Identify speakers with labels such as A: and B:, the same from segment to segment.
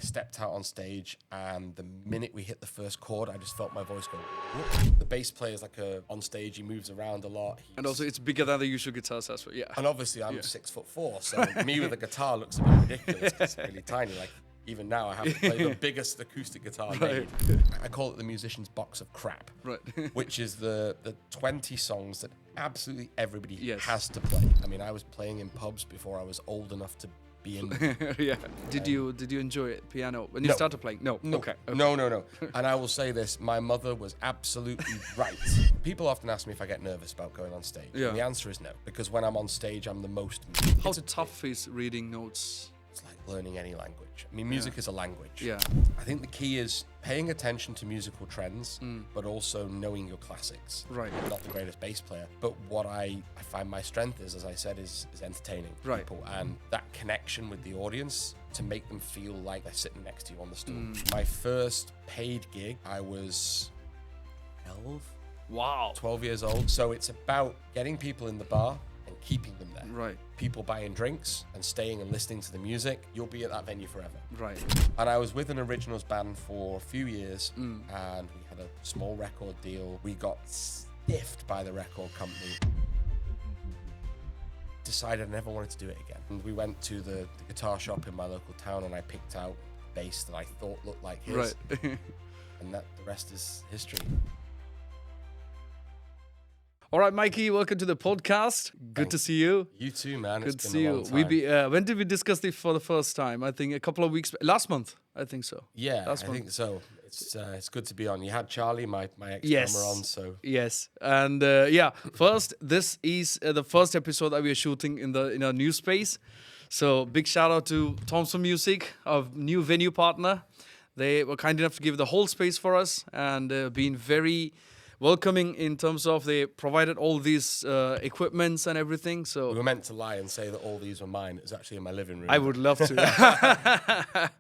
A: stepped out on stage, and the minute we hit the first chord, I just felt my voice go, whoop. The bass player is like on stage, he moves around a lot.
B: And also it's bigger than the usual guitars as well, yeah.
A: And obviously I'm 6'4", so me with a guitar looks a bit ridiculous 'cause it's really tiny. Like even now I have to play the biggest acoustic guitar made. I call it the musician's box of crap,
B: right?
A: Which is the 20 songs that absolutely everybody
B: Yes.
A: has to play. I mean, I was playing in pubs before I was old enough to be in.
B: Yeah. Did you enjoy it, piano when you started playing? No. Okay.
A: No. And I will say this: my mother was absolutely right. People often ask me if I get nervous about going on stage.
B: Yeah.
A: And the answer is no, because when I'm on stage, I'm the most.
B: How tough is reading notes?
A: It's like learning any language. I mean, music is a language.
B: Yeah.
A: I think the key is paying attention to musical trends, but also knowing your classics.
B: Right.
A: I'm not the greatest bass player, but what I find my strength is, as I said, is entertaining people, and that connection with the audience to make them feel like they're sitting next to you on the stool. My first paid gig, I was 12 years old. So it's about getting people in the bar and keeping them there.
B: Right.
A: People buying drinks and staying and listening to the music. You'll be at that venue forever.
B: Right.
A: And I was with an originals band for a few years, and we had a small record deal. We got stiffed by the record company. Decided I never wanted to do it again. And we went to the guitar shop in my local town, and I picked out a bass that I thought looked like his.
B: Right.
A: And the rest is history.
B: All right, Mikey, welcome to the podcast. Good to see you.
A: You too, man.
B: Good
A: It's
B: to
A: been
B: see
A: a
B: you.
A: long time.
B: When did we discuss this for the first time? I think a couple of weeks, last month, I think so.
A: Yeah,
B: last
A: I
B: month.
A: think so. It's good to be on. You had Charlie, my
B: Yes.
A: ex-drummer, on, so
B: Yes, and first, this is the first episode that we are shooting in our new space. So big shout out to Thompson Music, our new venue partner. They were kind enough to give the whole space for us and been very welcoming in terms of they provided all these equipments and everything. So
A: we were meant to lie and say that all these were mine. It was actually in my living room.
B: I would love to.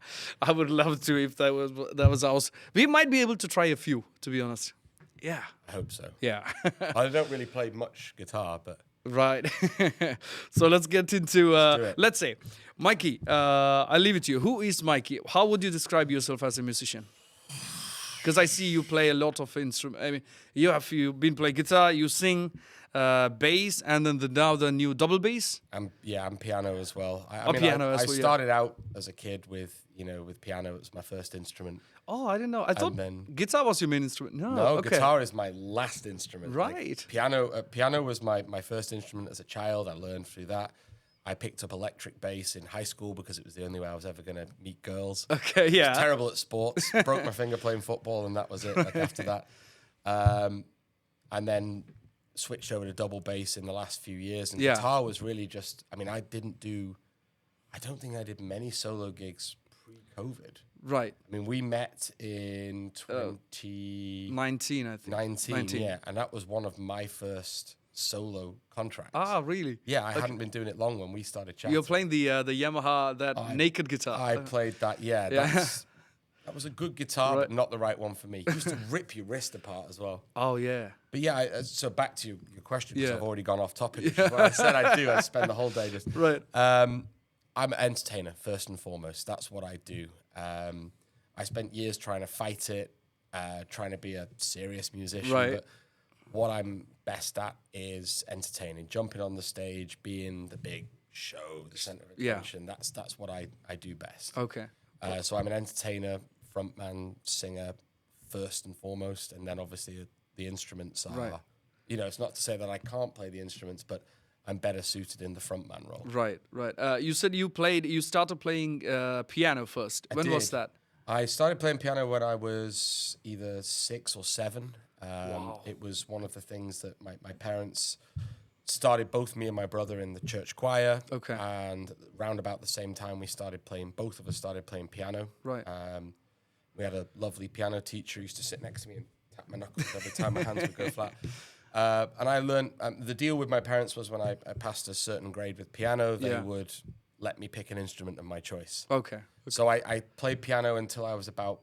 B: I would love to if that was ours. We might be able to try a few, to be honest. Yeah.
A: I hope so.
B: Yeah.
A: I don't really play much guitar, but
B: Right. So let's get into,
A: do it.
B: let's say, Mikey, I'll leave it to you. Who is Mikey? How would you describe yourself as a musician? Because I see you play a lot of instruments. I mean, you've been playing guitar, you sing, bass, and then now the new double bass.
A: I'm piano as well. I started out as a kid with piano. It was my first instrument.
B: Oh, I didn't know. I thought guitar was your main instrument. No, okay.
A: Guitar is my last instrument.
B: Right.
A: Like, piano was my first instrument as a child. I learned through that. I picked up electric bass in high school because it was the only way I was ever going to meet girls.
B: Okay, yeah.
A: I was terrible at sports. Broke my finger playing football, and that was it. Like after that, and then switched over to double bass in the last few years. And guitar was really just. I mean, I don't think I did many solo gigs pre-COVID.
B: Right.
A: I mean, we met in 2019,
B: I think.
A: 19, yeah, and that was one of my first solo contracts.
B: Ah, really?
A: Yeah, I hadn't been doing it long when we started chatting.
B: You're playing the Yamaha, naked guitar.
A: I played that, yeah. That was a good guitar, but not the right one for me. It used to rip your wrist apart as well.
B: Oh, yeah.
A: But yeah, so back to your question, because I've already gone off topic, which is what I said I'd do. I'd spend the whole day just...
B: Right.
A: I'm an entertainer, first and foremost. That's what I do. I spent years trying to fight it, trying to be a serious musician.
B: Right.
A: But what I'm best at is entertaining, jumping on the stage, being the big show, the center of attention. That's what I do best.
B: Okay.
A: So I'm an entertainer, frontman, singer, first and foremost, and then obviously the instruments are.
B: Right.
A: It's not to say that I can't play the instruments, but I'm better suited in the frontman role.
B: Right. You said you started playing piano first. When was that?
A: I started playing piano when I was either 6 or 7.
B: Wow.
A: It was one of the things that my parents started, both me and my brother, in the church choir.
B: Okay.
A: And round about the same time both of us started playing piano.
B: Right.
A: We had a lovely piano teacher who used to sit next to me and tap my knuckles every time my hands would go flat. And I learned, the deal with my parents was when I passed a certain grade with piano, they would let me pick an instrument of my choice.
B: Okay.
A: So I played piano until I was about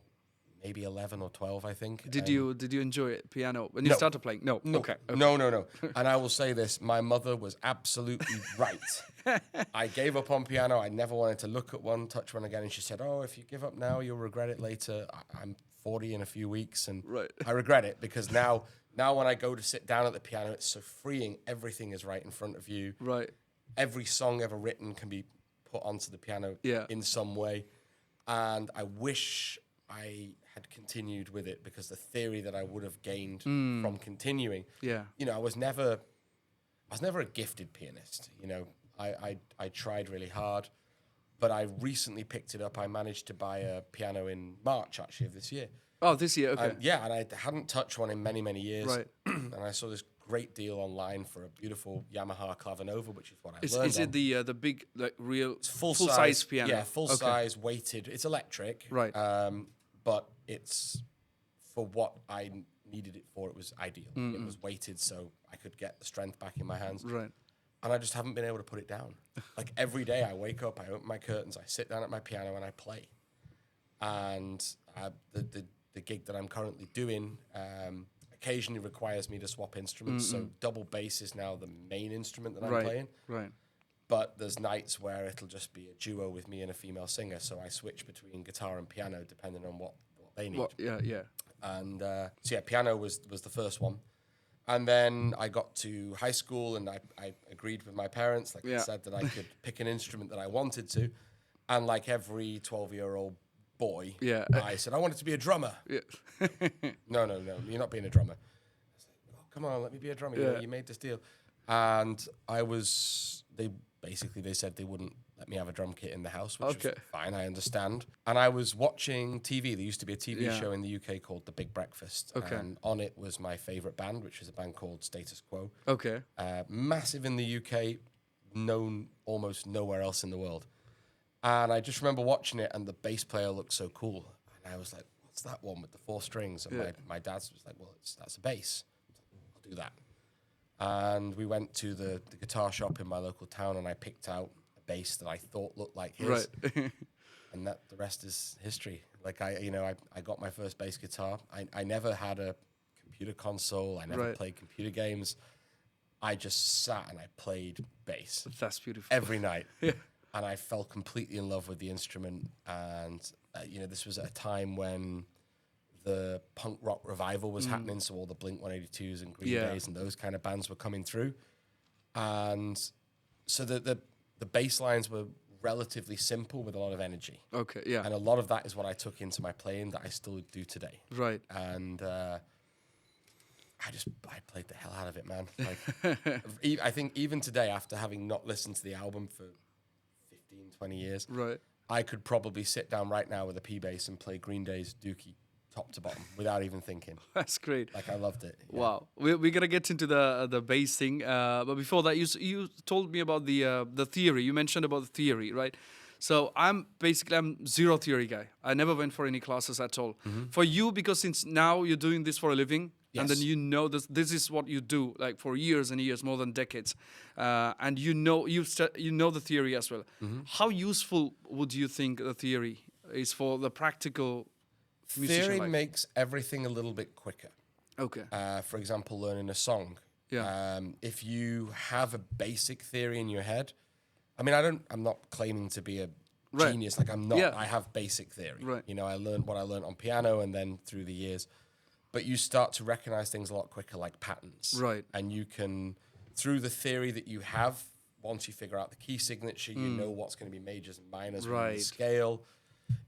A: maybe 11 or 12, I think.
B: Did you enjoy it, piano, when you started playing? No. Okay.
A: No. And I will say this, my mother was absolutely right. I gave up on piano. I never wanted to look at one, touch one again. And she said, oh, if you give up now, you'll regret it later. I'm 40 in a few weeks, and I regret it because now when I go to sit down at the piano, it's so freeing. Everything is right in front of you.
B: Right.
A: Every song ever written can be put onto the piano in some way. And I wish I had continued with it, because the theory that I would have gained from continuing, I was never a gifted pianist. I tried really hard, but I recently picked it up. I managed to buy a piano in March, actually, of this year.
B: Oh, this year, okay.
A: And I hadn't touched one in many, many years. Right. And I saw this great deal online for a beautiful Yamaha Clavinova, which is what I learned. Is it
B: the big, like, real full
A: size
B: size piano?
A: Yeah, full size, weighted. It's electric.
B: Right.
A: But it's, for what I needed it for, it was ideal. It was weighted, so I could get the strength back in my hands.
B: Right.
A: And I just haven't been able to put it down. Like, every day I wake up, I open my curtains, I sit down at my piano, and I play. And the gig that I'm currently doing occasionally requires me to swap instruments. So double bass is now the main instrument that I'm playing. Right. But there's nights where it'll just be a duo with me and a female singer. So I switch between guitar and piano depending on what they need. And so piano was the first one. And then I got to high school, and I agreed with my parents, I said, that I could pick an instrument that I wanted to. And like every 12-year-old boy, I said, I wanted to be a drummer. No, you're not being a drummer. I was like, oh, come on, let me be a drummer. You made this deal. And they said they wouldn't let me have a drum kit in the house, which was fine, I understand. And I was watching TV. There used to be a TV show in the UK called The Big Breakfast. And on it was my favorite band, which was a band called Status Quo. Massive in the UK, known almost nowhere else in the world. And I just remember watching it, and the bass player looked so cool. And I was like, what's that one with the 4 strings? And my dad was like, well, that's a bass. I'll do that. And we went to the guitar shop in my local town, and I picked out a bass that I thought looked like his. Right. And the rest is history. Like, I got my first bass guitar. I never had a computer console. I never played computer games. I just sat and I played bass.
B: That's beautiful.
A: Every night. And I fell completely in love with the instrument. And, this was at a time when the punk rock revival was happening. So all the Blink-182s and Green Days and those kind of bands were coming through. And so the bass lines were relatively simple with a lot of energy. And a lot of that is what I took into my playing that I still do today. Right. And I played the hell out of it, man. Like, I think even today, after having not listened to the album for 15, 20 years, I could probably sit down right now with a P bass and play Green Day's Dookie top to bottom without even thinking.
B: That's great.
A: Like, I loved it.
B: Wow. We're gonna get into the bass thing, but before that, you told me about the theory. You mentioned about the theory, right? So I'm zero theory guy. I never went for any classes at all. For you, because since now you're doing this for a living, and then this is what you do, like, for years and years, more than decades, and you know the theory as well. How useful would you think the theory is for the practical musician
A: Theory
B: life?
A: makes everything a little bit quicker. For example, learning a song. If you have a basic theory in your head, I mean, I'm not claiming to be a genius. Like, I'm not. I have basic theory. I learned what I learned on piano, and then through the years. But you start to recognize things a lot quicker, like patterns. And you can, through the theory that you have, once you figure out the key signature, you know what's going to be majors and minors within the scale.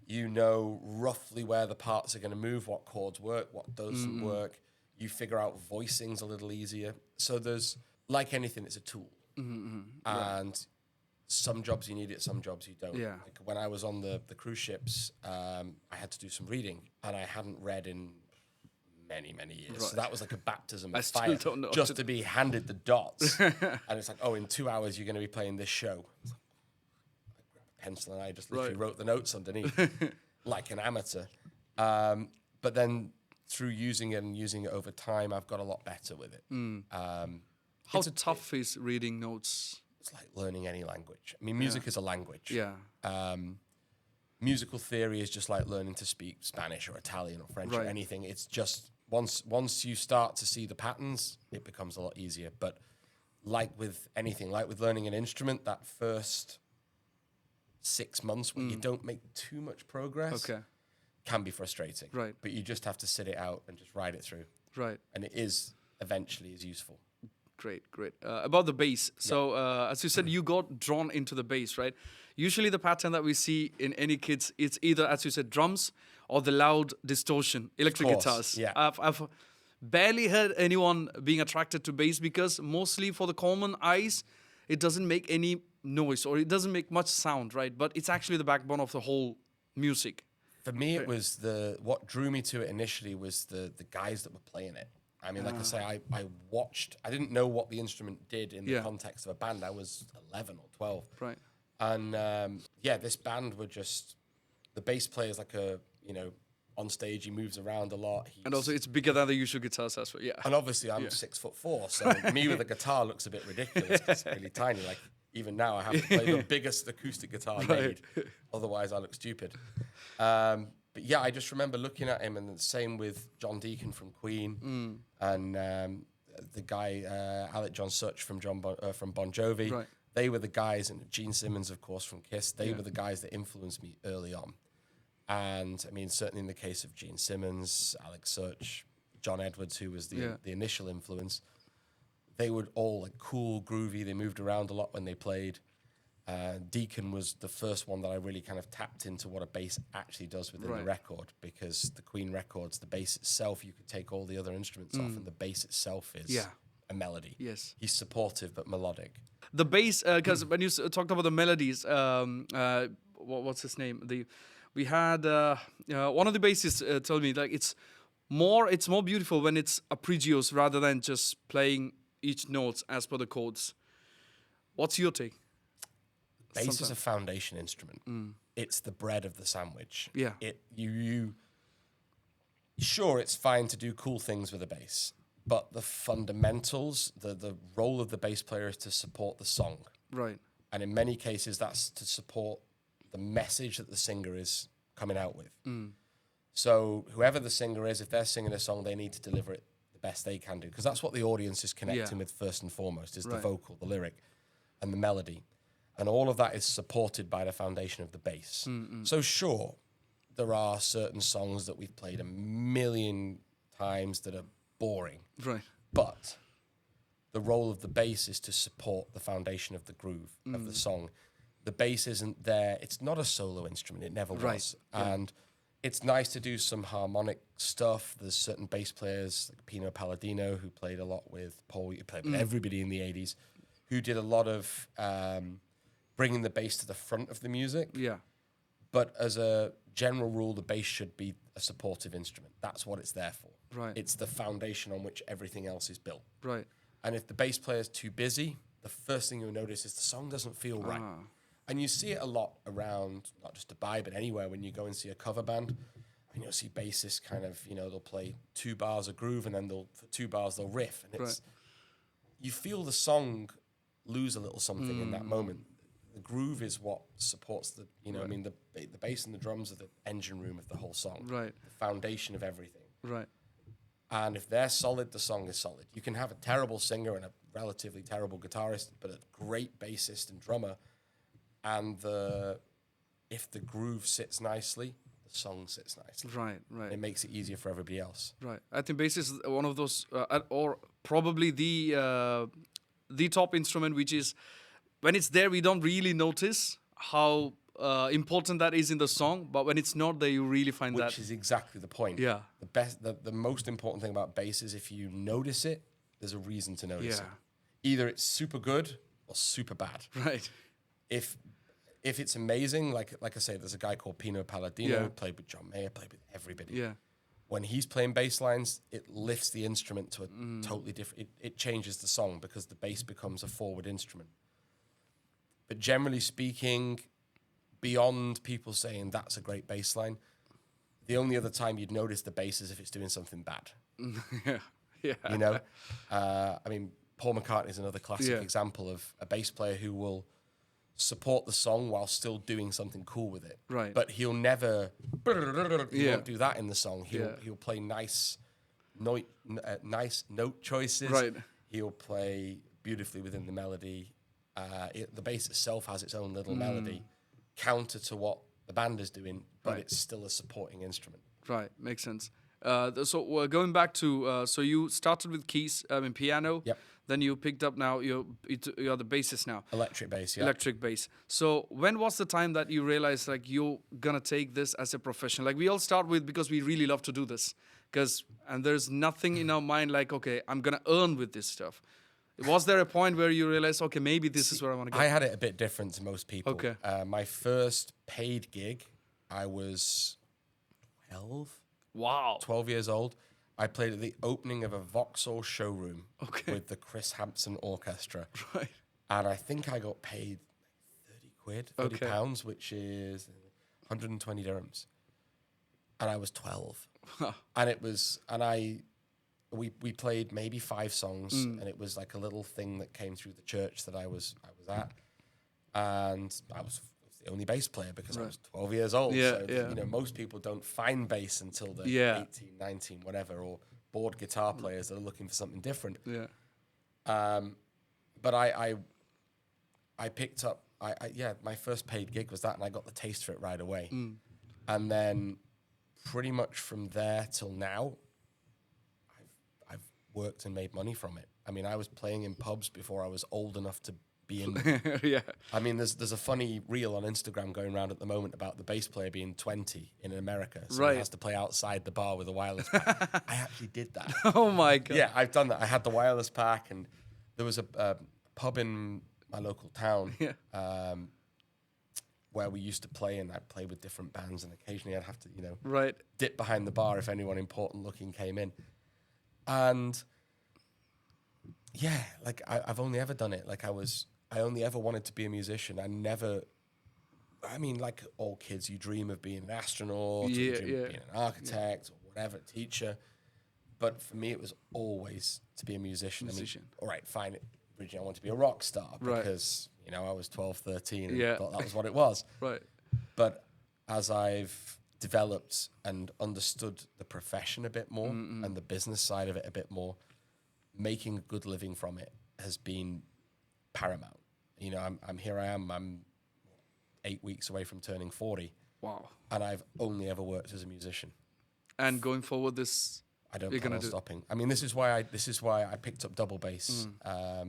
A: You know roughly where the parts are going to move, what chords work, what doesn't work. You figure out voicings a little easier. So there's, like anything, it's a tool. And some jobs you need it, some jobs you don't. Like, when I was on the cruise ships, I had to do some reading, and I hadn't read in many years. So that was like a baptism of fire, just to be handed the dots. And it's like, oh, in 2 hours you're going to be playing this show. I grabbed a pencil and I just literally wrote the notes underneath, like an amateur. But then through using it over time, I've got a lot better with it.
B: How tough is reading notes?
A: It's like learning any language. I mean, music is a language. musical theory is just like learning to speak Spanish or Italian or French or anything. It's just once you start to see the patterns, it becomes a lot easier. But like with anything, like with learning an instrument, that first 6 months when you don't make too much progress can be frustrating.
B: Right.
A: But you just have to sit it out and just ride it through.
B: Right.
A: And it is eventually is useful.
B: Great. About the bass. So, as you said, you got drawn into the bass, right? Usually the pattern that we see in any kids, it's either, as you said, drums or the loud distortion, electric guitars.
A: Yeah.
B: I've barely heard anyone being attracted to bass because mostly for the common eyes, it doesn't make any noise or it doesn't make much sound, right? But it's actually the backbone of the whole music.
A: For me, it was what drew me to it initially was the guys that were playing it. I mean, like I say, I watched, I didn't know what the instrument did in the context of a band. I was 11 or 12.
B: Right.
A: And this band were just, the bass player is like on stage, he moves around a lot.
B: And also it's bigger than the usual guitars as well, yeah.
A: And obviously I'm 6'4", so me with a guitar looks a bit ridiculous 'cause it's really tiny. Like even now I have to play the biggest acoustic guitar made, otherwise I look stupid. But yeah, I just remember looking at him, and the same with John Deacon from Queen, and the guy Alec John Such from Bon Jovi.
B: Right.
A: They were the guys, and Gene Simmons, of course, from Kiss. They were the guys that influenced me early on. And I mean, certainly in the case of Gene Simmons, Alex Such, John Edwards, who was the initial influence, they were all like cool, groovy. They moved around a lot when they played. Deacon was the first one that I really kind of tapped into what a bass actually does within the record, because the Queen records, the bass itself, you could take all the other instruments off, and the bass itself is a melody.
B: Yes.
A: He's supportive but melodic.
B: The bass, because when you talked about the melodies, what's his name? We had one of the bassists told me like it's more beautiful when it's arpeggios rather than just playing each note as per the chords. What's your take?
A: Bass is a foundation instrument. It's the bread of the sandwich.
B: Yeah.
A: Sure, it's fine to do cool things with a bass, but the fundamentals, the role of the bass player is to support the song.
B: Right.
A: And in many cases, that's to support the message that the singer is coming out with. So whoever the singer is, if they're singing a song, they need to deliver it the best they can do, because that's what the audience is connecting with first and foremost, is the vocal, the lyric, and the melody. And all of that is supported by the foundation of the bass. So sure, there are certain songs that we've played a million times that are boring.
B: Right.
A: But the role of the bass is to support the foundation of the groove of the song. The bass isn't there. It's not a solo instrument. It never was. And it's nice to do some harmonic stuff. There's certain bass players like Pino Palladino, who played a lot with Paul, who played with everybody in the 80s, who did a lot of bringing the bass to the front of the music.
B: Yeah.
A: But as a general rule, the bass should be a supportive instrument. That's what it's there for.
B: Right.
A: It's the foundation on which everything else is built.
B: Right.
A: And if the bass player is too busy, the first thing you'll notice is the song doesn't feel right. And you see it a lot around, not just Dubai, but anywhere when you go and see a cover band. And you'll see bassists kind of, they'll play 2 bars of groove, and then for 2 bars they'll riff. And it's you feel the song lose a little something in that moment. The groove is what supports the bass and the drums are the engine room of the whole song.
B: Right.
A: The foundation of everything.
B: Right.
A: And if they're solid, the song is solid. You can have a terrible singer and a relatively terrible guitarist, but a great bassist and drummer. And if the groove sits nicely, the song sits nicely.
B: Right, right.
A: It makes it easier for everybody else.
B: Right. I think bass is one of those, or probably the top instrument, which is, when it's there, we don't really notice how important that is in the song. But when it's not there, you really find that.
A: Which is exactly the point.
B: Yeah.
A: The most important thing about bass is if you notice it, there's a reason to notice it.
B: Yeah.
A: Either it's super good or super bad.
B: Right.
A: If it's amazing, like I say, there's a guy called Pino Palladino, played with John Mayer, played with everybody.
B: Yeah.
A: When he's playing bass lines, it lifts the instrument to a totally different... It changes the song because the bass becomes a forward instrument. But generally speaking, beyond people saying that's a great bass line, the only other time you'd notice the bass is if it's doing something bad.
B: Yeah.
A: I mean, Paul McCartney is another classic example of a bass player who will support the song while still doing something cool with it.
B: Right.
A: But he'll never he won't do that in the song. He'll play nice note choices.
B: Right.
A: He'll play beautifully within the melody. The bass itself has its own little melody, counter to what the band is doing, but it's still a supporting instrument.
B: Right, makes sense. So going back to, so you started with keys, piano.
A: Yep.
B: Then you picked up now, you're the bassist now.
A: Electric bass, yeah.
B: Electric bass. So when was the time that you realized like you're gonna take this as a profession? Like we all start with because we really love to do this. And there's nothing in our mind like, okay, I'm gonna earn with this stuff. Was there a point where you realized, okay, maybe this is where I want to go?
A: I had it a bit different to most people.
B: Okay.
A: My first paid gig, I was 12.
B: Wow.
A: 12 years old. I played at the opening of a Vauxhall showroom with the Chris Hampson Orchestra.
B: Right.
A: And I think I got paid 30 quid, 30 pounds, which is 120 dirhams. And I was 12. We played maybe 5 songs, and it was like a little thing that came through the church that I was at. And I was the only bass player because I was 12 years old. Most people don't find bass until they're 18, 19, whatever, or bored guitar players that are looking for something different.
B: Yeah.
A: But I picked up, my first paid gig was that, and I got the taste for it right away. And then pretty much from there till now, I've worked and made money from it. I mean, I was playing in pubs before I was old enough to be in. I mean, there's a funny reel on Instagram going around at the moment about the bass player being 20 in America, so he has to play outside the bar with a wireless pack. I actually did that.
B: Oh my god.
A: Yeah, I've done that. I had the wireless pack, and there was a pub in my local town where we used to play, and I'd play with different bands, and occasionally I'd have to, dip behind the bar if anyone important looking came in. And yeah, like I've only ever done it. Like I only ever wanted to be a musician. Like all kids, you dream of being an astronaut, or you dream of being an architect, or whatever, teacher. But for me, it was always to be a musician. I mean, all right, fine. Originally, I wanted to be a rock star because, I was 12, 13 and thought that was what it was.
B: Right.
A: But as I've developed and understood the profession a bit more and the business side of it a bit more, making a good living from it has been paramount. I'm 8 weeks away from turning 40.
B: Wow.
A: And I've only ever worked as a musician.
B: And going forward,
A: I don't plan on stopping. I mean, this is why I picked up double bass a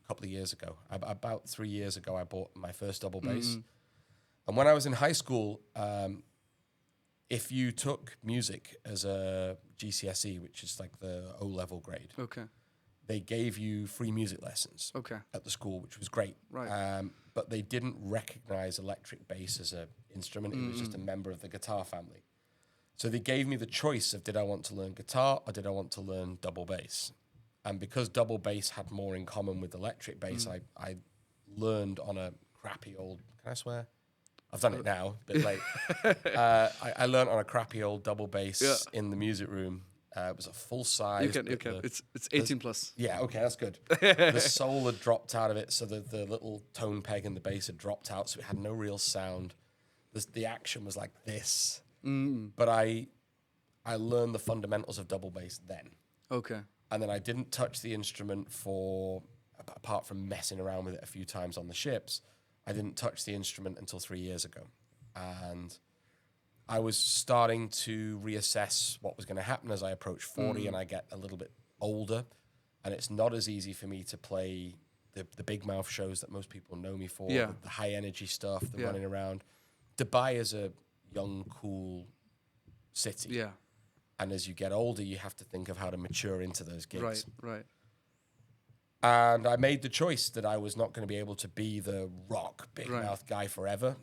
A: couple of years ago. About 3 years ago, I bought my first double bass. And when I was in high school, if you took music as a GCSE, which is like the O-level grade, they gave you free music lessons at the school, which was great.
B: Right.
A: But they didn't recognize electric bass as an instrument. It was just a member of the guitar family. So they gave me the choice of did I want to learn guitar or did I want to learn double bass? And because double bass had more in common with electric bass, I learned on a crappy old, can I swear? I've done it now, but I learned on a crappy old double bass in the music room. It was a full size.
B: You can. It's 18 plus.
A: Yeah, okay, that's good. The soul had dropped out of it, so the little tone peg in the bass had dropped out, so it had no real sound. The action was like this. But I learned the fundamentals of double bass then.
B: Okay.
A: And then I didn't touch the instrument apart from messing around with it a few times on the ships, I didn't touch the instrument until 3 years ago. And I was starting to reassess what was going to happen as I approached 40 and I get a little bit older. And it's not as easy for me to play the big mouth shows that most people know me for, the high energy stuff, the running around. Dubai is a young, cool city.
B: Yeah.
A: And as you get older, you have to think of how to mature into those gigs.
B: Right.
A: And I made the choice that I was not going to be able to be the rock big mouth guy forever.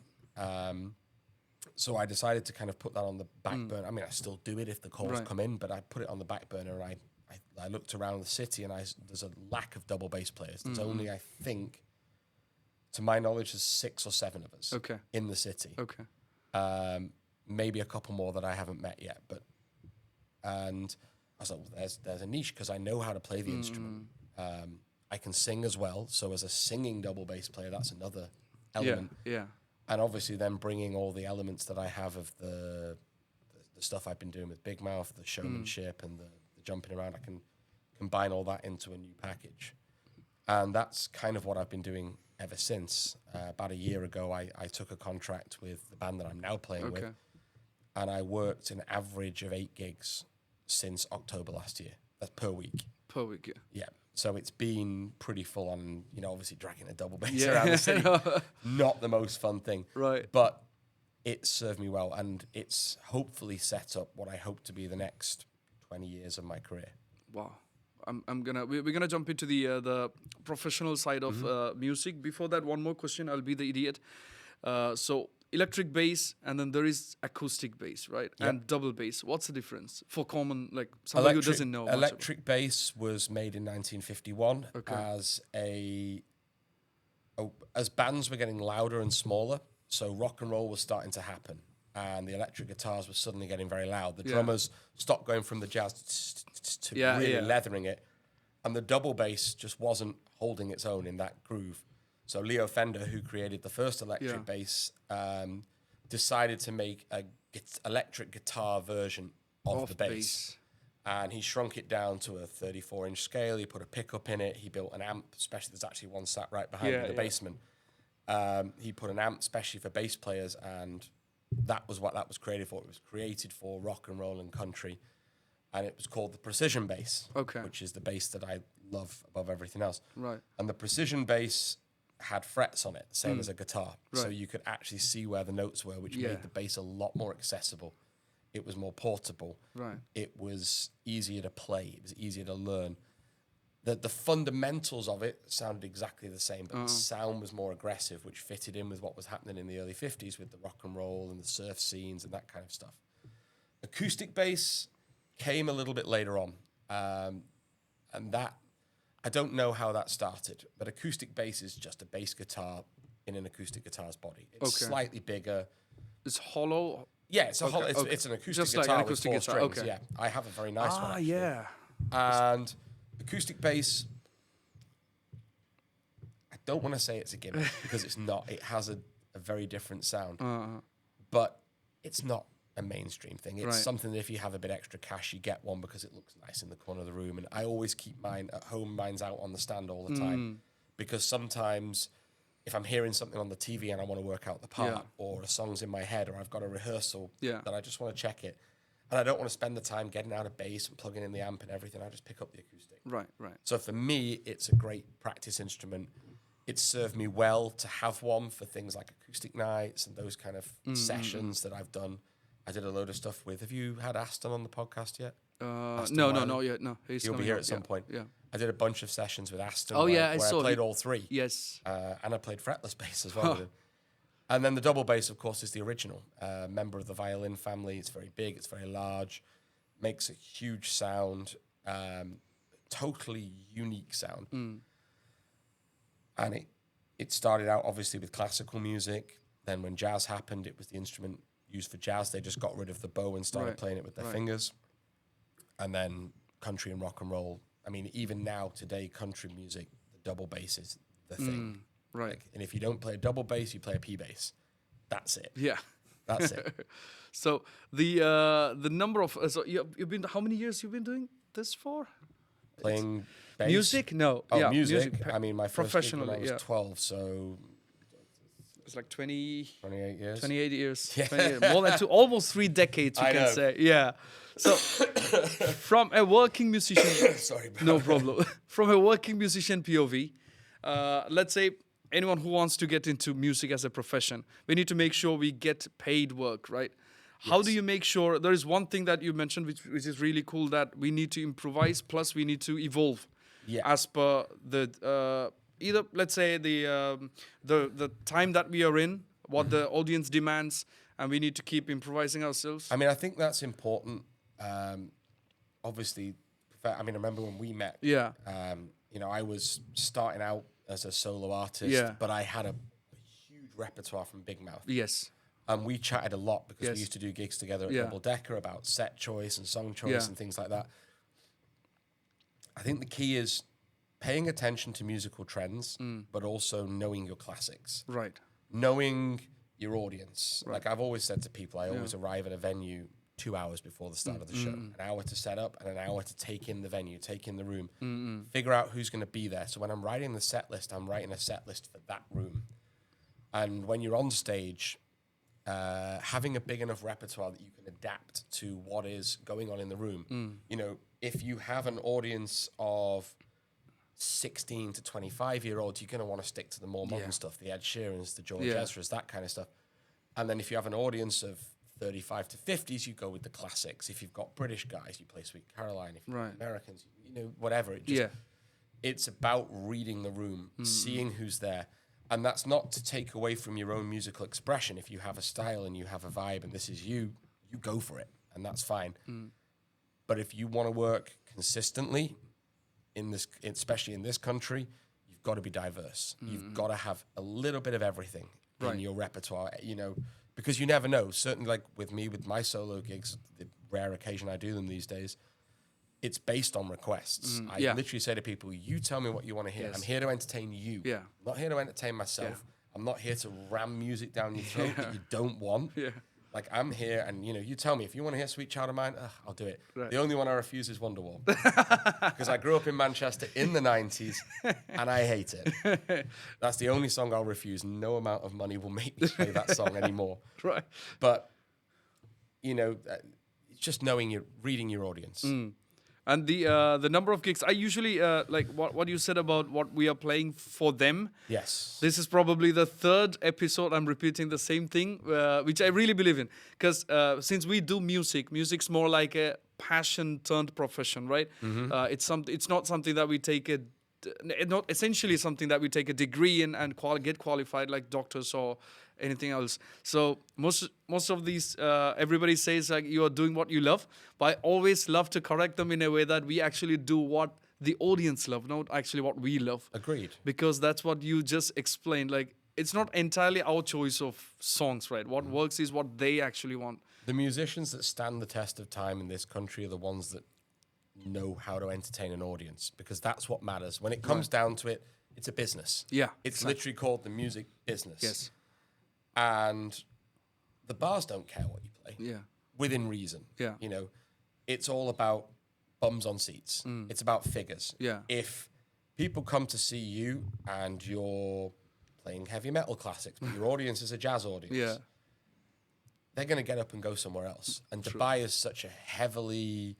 A: So I decided to kind of put that on the back burner. I mean, I still do it if the calls come in, but I put it on the back burner and I looked around the city and there's a lack of double bass players. There's only, I think, to my knowledge, there's 6 or 7 of us in the city.
B: Okay.
A: Maybe a couple more that I haven't met yet, and I was like, well, there's a niche because I know how to play the instrument. I can sing as well, so as a singing double bass player, that's another element.
B: Yeah.
A: And obviously then bringing all the elements that I have of the stuff I've been doing with Big Mouth, the showmanship and the jumping around, I can combine all that into a new package. And that's kind of what I've been doing ever since. About a year ago, I took a contract with the band that I'm now playing with, and I worked an average of 8 gigs since October last year. That's per week.
B: Per week, yeah.
A: Yeah. So it's been pretty full on, obviously dragging a double bass around the city. Not the most fun thing.
B: Right.
A: But it served me well, and it's hopefully set up what I hope to be the next 20 years of my career.
B: Wow. We're gonna jump into the professional side of music. Before that, one more question. I'll be the idiot. So electric bass, and then there is acoustic bass, right?
A: Yep.
B: And double bass. What's the difference for common, like somebody who doesn't know?
A: Electric bass was made in 1951 as bands were getting louder and smaller. So rock and roll was starting to happen, and the electric guitars were suddenly getting very loud. The drummers stopped going from the jazz to really leathering it, and the double bass just wasn't holding its own in that groove. So Leo Fender, who created the first electric bass, decided to make a electric guitar version of the bass. And he shrunk it down to a 34-inch scale. He put a pickup in it. He built an amp, especially there's actually one sat right behind in the basement. He put an amp especially for bass players, and that was what that was created for. It was created for rock and roll and country, and it was called the precision bass, which is the bass that I love above everything else.
B: Right.
A: And the precision bass had frets on it, same as a guitar. Right. So you could actually see where the notes were, which made the bass a lot more accessible. It was more portable.
B: Right.
A: It was easier to play. It was easier to learn. The fundamentals of it sounded exactly the same, but the sound was more aggressive, which fitted in with what was happening in the early 50s with the rock and roll and the surf scenes and that kind of stuff. Acoustic bass came a little bit later on, and that, I don't know how that started, but acoustic bass is just a bass guitar in an acoustic guitar's body. It's slightly bigger.
B: It's hollow?
A: Yeah, it's a hollow. It's an acoustic
B: just
A: guitar
B: like an acoustic
A: with 4
B: guitar.
A: strings. Yeah, I have a very nice one, actually.
B: Yeah.
A: And acoustic bass, I don't want to say it's a gimmick because it's not. It has a very different sound. But it's not a mainstream thing. It's something that if you have a bit extra cash, you get one because it looks nice in the corner of the room. And I always keep mine at home. Mine's out on the stand all the time. Because sometimes if I'm hearing something on the TV and I want to work out the part, or a song's in my head, or I've got a rehearsal that I just want to check it, and I don't want to spend the time getting out of bass and plugging in the amp and everything, I just pick up the acoustic.
B: Right.
A: So for me, it's a great practice instrument. It's served me well to have one for things like acoustic nights and those kind of sessions that I've done. I did a load of stuff with. Have you had Aston on the podcast yet?
B: No, not yet. No,
A: he'll be here at some point.
B: Yeah.
A: I did a bunch of sessions with Aston.
B: where
A: I played all 3.
B: Yes.
A: And I played fretless bass as well. And then the double bass, of course, is the original. Member of the violin family. It's very big. It's very large. Makes a huge sound. Totally unique sound. And it started out, obviously, with classical music. Then when jazz happened, it was the instrument used for jazz. They just got rid of the bow and started playing it with their fingers. And then country and rock and roll. I mean, even now, today, country music, the double bass is the thing.
B: Right.
A: And if you don't play a double bass, you play a P bass. That's it.
B: Yeah.
A: That's it.
B: So the number of you've been, how many years you've been doing this for?
A: Playing bass.
B: Music? No.
A: Oh, music. I mean, my first gig when I
B: professionally,
A: was 12, so
B: it's like 28
A: years.
B: 28 years.
A: Yeah.
B: 28 more than almost 3 decades, you can say. Yeah. So from a working musician,
A: sorry, bro.
B: no problem. From a working musician POV, let's say anyone who wants to get into music as a profession, we need to make sure we get paid work, right? How do you make sure? There is one thing that you mentioned, which is really cool, that we need to improvise, plus we need to evolve as per the either, let's say, the time that we are in, what the audience demands, and we need to keep improvising ourselves.
A: I mean, I think that's important. Obviously, I mean, I remember when we met.
B: Yeah.
A: I was starting out as a solo artist, but I had a huge repertoire from Big Mouth.
B: Yes.
A: And we chatted a lot because we used to do gigs together at Double Decker about set choice and song choice and things like that. I think the key is paying attention to musical trends, but also knowing your classics.
B: Right.
A: knowing your audience. Like I've always said to people, I always arrive at a venue 2 hours before the start of the show. An hour to set up and an hour to take in the venue, take in the room, figure out who's going to be there. So when I'm writing the set list, I'm writing a set list for that room. And when you're on stage, having a big enough repertoire that you can adapt to what is going on in the room. You know, if you have an audience of 16 to 25-year-olds, you're going to want to stick to the more modern stuff, the Ed Sheerans, the George Ezras, that kind of stuff. And then if you have an audience of 35 to 50s, you go with the classics. If you've got British guys, you play Sweet Caroline. If you've got Americans, you know, whatever. It's about reading the room, seeing who's there. And that's not to take away from your own musical expression. If you have a style and you have a vibe and this is you, you go for it. And that's fine. But if you want to work consistently, in this, especially in this country, you've got to be diverse. You've got to have a little bit of everything in your repertoire, you know, because you never know. Certainly, like with me, with my solo gigs, the rare occasion I do them these days, it's based on requests. I literally say to people, you tell me what you want to hear. I'm here to entertain you. I'm not here to entertain myself. I'm not here to ram music down your throat that you don't want. Like, I'm here, and, you know, you tell me, if you want to hear Sweet Child of Mine, I'll do it. The only one I refuse is Wonderwall. Because I grew up in Manchester in the 90s, and I hate it. That's the only song I'll refuse. No amount of money will make me play that song anymore. But, you know, it's just knowing reading your audience.
B: And the number of gigs, I usually, like what you said about what we are playing for them.
A: Yes.
B: This is probably the third episode I'm repeating the same thing, which I really believe in. Because since we do music, music's more like a passion turned profession, right? It's not something that we take not essentially something that we take a degree in and get qualified like doctors or anything else. So most of these, everybody says like you are doing what you love, but I always love to correct them in a way that we actually do what the audience love, not actually what we love.
A: Agreed.
B: Because that's what you just explained. Like, it's not entirely our choice of songs, right? What works is what they actually want.
A: The musicians that stand the test of time in this country are the ones that know how to entertain an audience, because that's what matters. When it comes down to it, it's a business. It's literally called the music business. And the bars don't care what you play. Within reason. You know, it's all about bums on seats. It's about figures. If people come to see you and you're playing heavy metal classics, but your audience is a jazz audience, they're going to get up and go somewhere else. And Dubai is such a heavily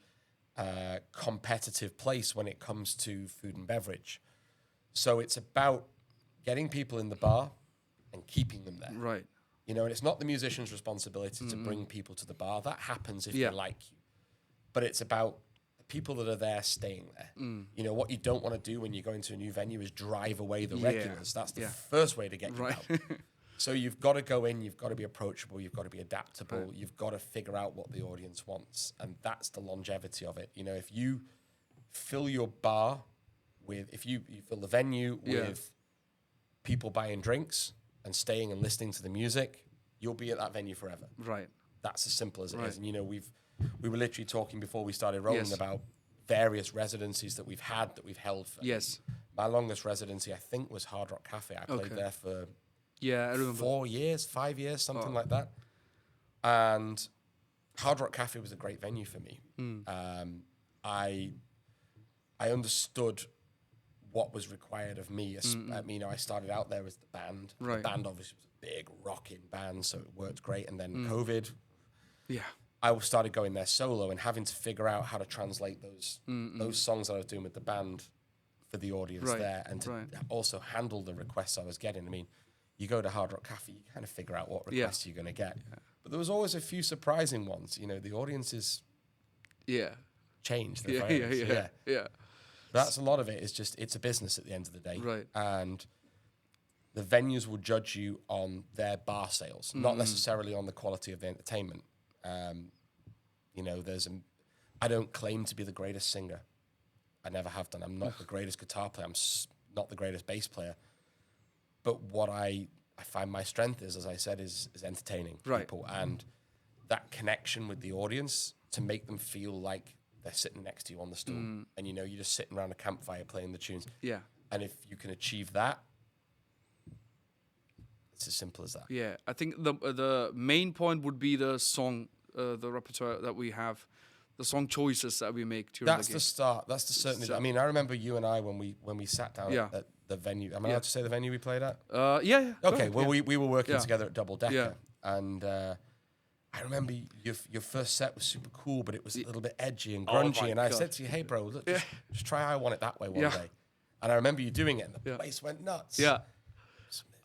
A: competitive place when it comes to food and beverage. So it's about getting people in the bar and keeping them there. You know, and it's not the musician's responsibility to bring people to the bar. That happens if they like you. But it's about the people that are there staying there. You know, what you don't want to do when you go into a new venue is drive away the regulars. That's the first way to get you out. So you've got to go in, you've got to be approachable, you've got to be adaptable, you've got to figure out what the audience wants. And that's the longevity of it. You know, if you fill your bar with, if you fill the venue with people buying drinks and staying and listening to the music, you'll be at that venue forever. That's as simple as it is. And, you know, we were literally talking before we started rolling about various residencies that we've had, that we've held for. My longest residency, I think, was Hard Rock Cafe. I played there for
B: I remember.
A: 4 years, 5 years, something like that. And Hard Rock Cafe was a great venue for me. I understood what was required of me. I mean, you know, I started out there as the band. The band obviously was a big rocking band, so it worked great. And then COVID, I started going there solo and having to figure out how to translate those songs that I was doing with the band for the audience there, and to also handle the requests I was getting. I mean, you go to Hard Rock Cafe, you kind of figure out what requests you're going to get. But there was always a few surprising ones. You know, the audiences changed. That's a lot of it. Is just, it's a business at the end of the day. And the venues will judge you on their bar sales, not necessarily on the quality of the entertainment. You know, I don't claim to be the greatest singer. I never have done. I'm not the greatest guitar player. I'm not the greatest bass player. But what I find my strength is, as I said, is entertaining people, and that connection with the audience to make them feel like they're sitting next to you on the stool, and you know, you're just sitting around a campfire playing the tunes. And if you can achieve that, It's as simple as that.
B: Yeah, I think the main point would be the song, the repertoire that we have, the song choices that we make during
A: That's
B: the game.
A: the start. That's the certainly.
B: So-
A: I mean, I remember you and I when we sat down
B: Yeah.
A: at the venue. Am I allowed to say the venue we played at?
B: Yeah. Go
A: Okay.
B: ahead,
A: Well,
B: yeah.
A: we were working
B: Yeah.
A: together at Double Decker,
B: Yeah.
A: and I remember your first set was super cool, but it was a little bit edgy and
B: Oh
A: grungy.
B: my
A: And I
B: God.
A: said to you, "Hey, bro, look, just try how I want it that way one
B: Yeah.
A: day." And I remember you doing it, and the
B: Yeah.
A: place went nuts.
B: Yeah.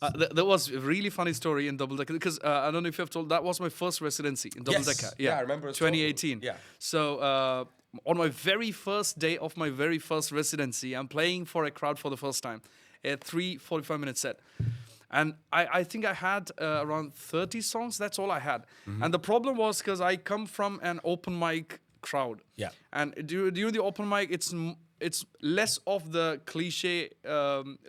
B: That was a really funny story in Double Decker because I don't know if you have told, that was my first residency in Double
A: Yes.
B: Decker.
A: Yeah, I remember us talking.
B: 2018.
A: Yeah.
B: So on my very first day of my very first residency, I'm playing for a crowd for the first time, a 3 45-minute set. And I think I had around 30 songs. That's all I had.
A: Mm-hmm.
B: And the problem was because I come from an open mic crowd.
A: Yeah.
B: And during the open mic, it's less of the cliche,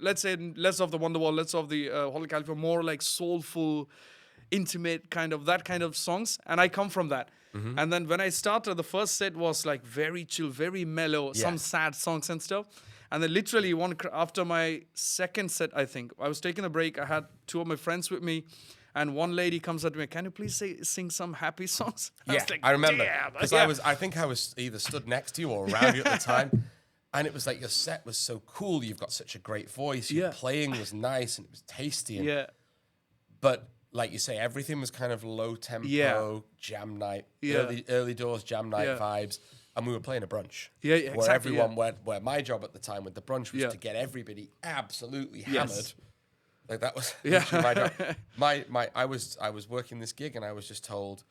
B: let's say less of the Wonderwall, less of the Hotel California, more like soulful, intimate kind of songs. And I come from that.
A: Mm-hmm.
B: And then when I started, the first set was like very chill, very mellow,
A: Yeah.
B: some sad songs and stuff. And then literally after my second set, I think, I was taking a break. I had two of my friends with me. And one lady comes up to me, "Can you please sing some happy songs?"
A: Yeah,
B: was like,
A: I remember
B: "Damn."
A: because
B: Yeah.
A: I think I was either stood next to you or around you at the time, and it was like your set was so cool. You've got such a great voice. Your
B: Yeah.
A: playing was nice and it was tasty. And,
B: Yeah.
A: But like you say, everything was kind of low tempo,
B: Yeah.
A: jam night,
B: Yeah.
A: early doors jam night
B: Yeah.
A: vibes. And we were playing a brunch.
B: Yeah, yeah,
A: Where
B: exactly,
A: everyone, where my job at the time with the brunch was
B: Yeah.
A: to get everybody absolutely
B: Yes.
A: hammered. Like that was
B: Yeah.
A: literally my job. I was working this gig and I was just told,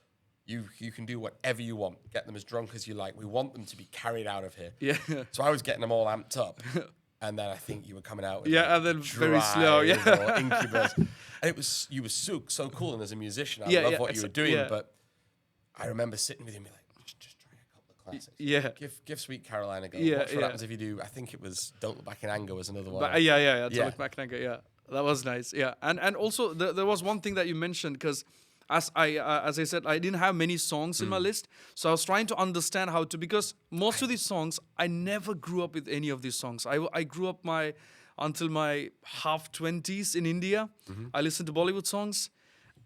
A: you can do whatever you want. Get them as drunk as you like. We want them to be carried out of here.
B: Yeah.
A: So I was getting them all amped up. And then I think you were coming out with
B: Yeah,
A: like
B: and then very slow,
A: Drive
B: yeah.
A: or Incubus. And you were so cool, and as a musician, I
B: Yeah,
A: love
B: yeah,
A: what you were doing.
B: yeah.
A: But I remember sitting with you and be like, just try a couple of classics.
B: Yeah.
A: Give Sweet Caroline a go.
B: Yeah,
A: Watch what
B: yeah.
A: happens if you do. I think it was Don't Look Back in Anger was another one.
B: But, yeah. To
A: Yeah.
B: look back and go, yeah, that was nice. Yeah, and also there was one thing that you mentioned because as I said, I didn't have many songs in my list, so I was trying to understand how to, because most of these songs I never grew up with any of these songs. I grew up until my half 20s in India. I listened to Bollywood songs.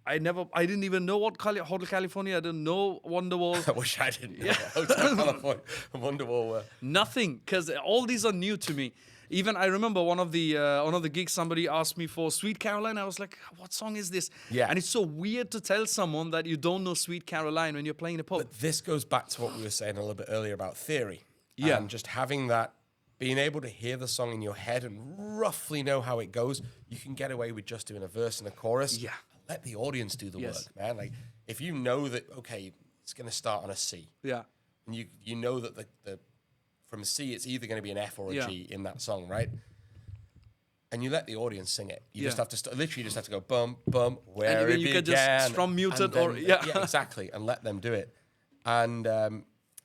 B: I didn't even know what Hotel California. I didn't know Wonderwall.
A: I wish I didn't know what Hotel California and Wonderwall were.
B: Nothing, because all these are new to me. Even I remember one of the gigs, somebody asked me for Sweet Caroline. I was like, "What song is this?"
A: Yeah.
B: And it's so weird to tell someone that you don't know Sweet Caroline when you're playing the pub.
A: But this goes back to what we were saying a little bit earlier about theory.
B: Yeah.
A: And just having that, being able to hear the song in your head and roughly know how it goes, you can get away with just doing a verse and a chorus.
B: Yeah.
A: Let the audience do the
B: Yes.
A: work, man. Like, if you know that, okay, it's going to start on a C,
B: Yeah,
A: and you know that the from C, it's either going to be an F or a
B: Yeah.
A: G in that song, right? And you let the audience sing it. You just
B: Yeah.
A: have to literally just have to go bum bum where
B: then
A: it
B: you
A: began.
B: can just strum mute
A: and
B: it or-
A: then-
B: yeah.
A: exactly, and let them do it. And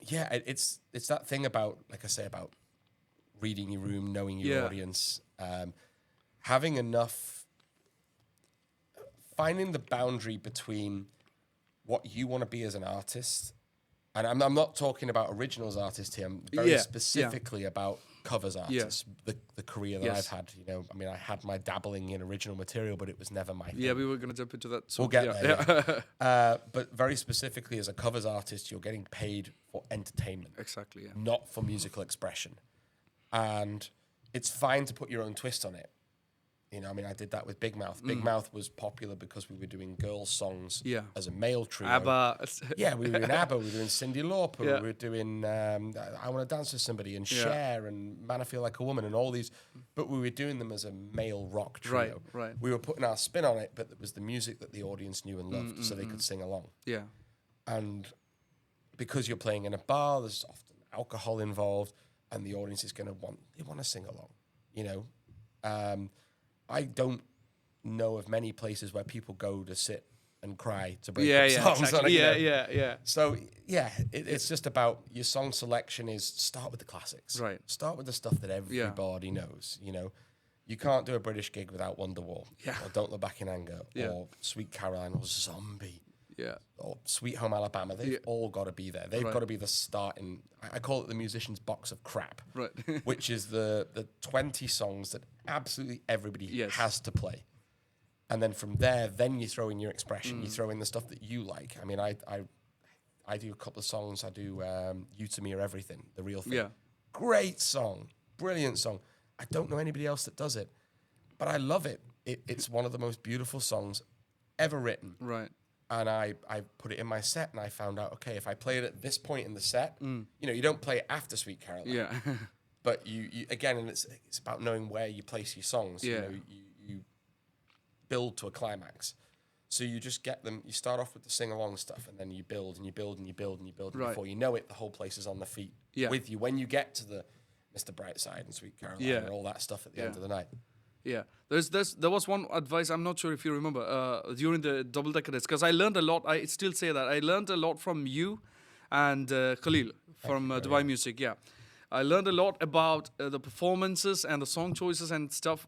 A: it's that thing about, like I say, about reading your room, knowing your
B: Yeah.
A: audience, having enough, finding the boundary between what you want to be as an artist. And I'm not talking about originals artist here. I'm very
B: Yeah, yeah.
A: specifically about covers artists. The career that
B: Yes.
A: I've had. You know, I mean, I had my dabbling in original material, but it was never my thing.
B: yeah. We were gonna jump into that. So,
A: We'll get
B: yeah,
A: there. Yeah. But very specifically, as a covers artist, you're getting paid for entertainment,
B: exactly. Yeah.
A: not for musical expression. And it's fine to put your own twist on it. You know, I mean, I did that with Big Mouth. Big Mouth was popular because we were doing girls' songs
B: Yeah.
A: as a male trio.
B: ABBA.
A: Yeah, we were doing ABBA, we were doing Cyndi Lauper,
B: Yeah.
A: we were doing I Want to Dance with Somebody and
B: Yeah.
A: Cher and Man, I Feel Like a Woman and all these, but we were doing them as a male rock trio.
B: Right.
A: We were putting our spin on it, but it was the music that the audience knew and loved, so they could sing along.
B: Yeah.
A: And because you're playing in a bar, there's often alcohol involved, and the audience is going to want to sing along. You know, I don't know of many places where people go to sit and cry to break up songs.
B: Exactly.
A: on it, you know.
B: Yeah.
A: So yeah, it's just about your song selection is start with the classics.
B: Right.
A: Start with the stuff that everybody knows. You know, you can't do a British gig without Wonderwall.
B: Yeah.
A: Or Don't Look Back in Anger.
B: Yeah.
A: Or Sweet Caroline or Zombie.
B: Yeah.
A: Or Sweet Home Alabama. They've all got to be there. They've
B: Right.
A: got to be the starting. I call it the musician's box of crap.
B: Right.
A: Which is the 20 songs that absolutely everybody
B: Yes.
A: has to play. And then from there, then you throw in your expression. You throw in the stuff that you like. I mean, I do a couple of songs. I do You To Me Are Everything, The Real Thing.
B: Yeah.
A: Great song. Brilliant song. I don't know anybody else that does it, but I love it. It's one of the most beautiful songs ever written.
B: Right.
A: And I put it in my set, and I found out, okay, if I play it at this point in the set, you don't play it after Sweet Caroline.
B: Yeah.
A: But you again, and it's about knowing where you place your songs.
B: Yeah.
A: You build to a climax. So you just get them, you start off with the sing-along stuff, and then you build, and you build, and you build, and you build. And
B: Right.
A: before you know it, the whole place is on the feet with you. When you get to the Mr. Brightside and Sweet Caroline and all that stuff at the end of the night.
B: Yeah, there was one advice, I'm not sure if you remember, during the double decker days, because I learned a lot. I still say that I learned a lot from you and Khalil from Dubai Music. Yeah, I learned a lot about the performances and the song choices and stuff.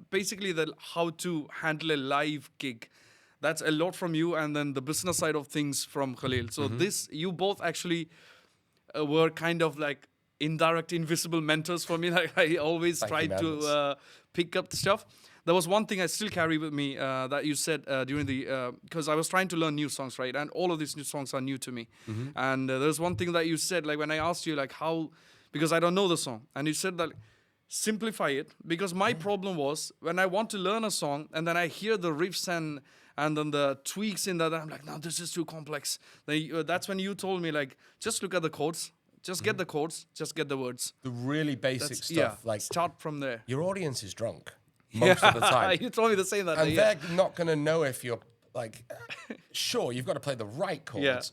B: Basically, how to handle a live gig. That's a lot from you, and then the business side of things from Khalil. So you both actually were kind of like indirect, invisible mentors for me. Like I always tried to pick up the stuff. There was one thing I still carry with me that you said during the because I was trying to learn new songs, right? And all of these new songs are new to me. And there's one thing that you said, like when I asked you, like how, because I don't know the song, and you said that simplify it, because my problem was when I want to learn a song and then I hear the riffs and then the tweaks in that, I'm like, no, this is too complex. That's when you told me, like, just look at the chords. Just get the chords, just get the words.
A: The really basic stuff. Like
B: start from there.
A: Your audience is drunk most of the time.
B: You told me the same that
A: and
B: day.
A: They're not going to know if you're like, sure, you've got to play the right chords,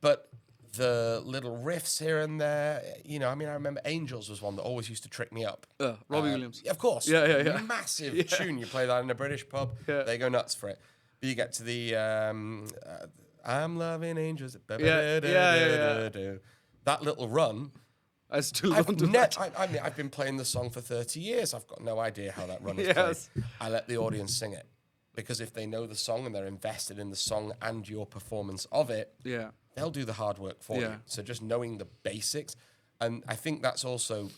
A: but the little riffs here and there, I mean, I remember Angels was one that always used to trick me up.
B: Robbie Williams.
A: Of course.
B: Yeah.
A: Massive tune. You play that in a British pub, they go nuts for it. But you get to the I'm loving angels. That little run.
B: I still don't do that.
A: I mean, I've been playing the song for 30 years. I've got no idea how that run is played. I let the audience sing it. Because if they know the song and they're invested in the song and your performance of it, they'll do the hard work for you. So just knowing the basics. And I think that's also,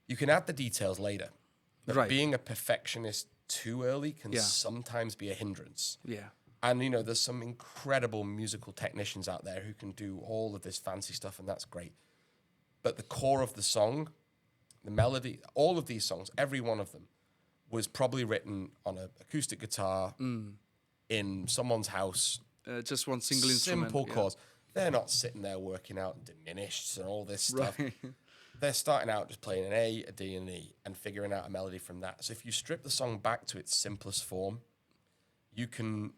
A: you can add the details later. But being a perfectionist too early can sometimes be a hindrance.
B: Yeah.
A: And, there's some incredible musical technicians out there who can do all of this fancy stuff, and that's great. But the core of the song, the melody, all of these songs, every one of them, was probably written on an acoustic guitar in someone's house.
B: Just one single instrument.
A: Simple chords. They're not sitting there working out diminished and all this stuff. They're starting out just playing an A, a D, and an E, and figuring out a melody from that. So if you strip the song back to its simplest form, you can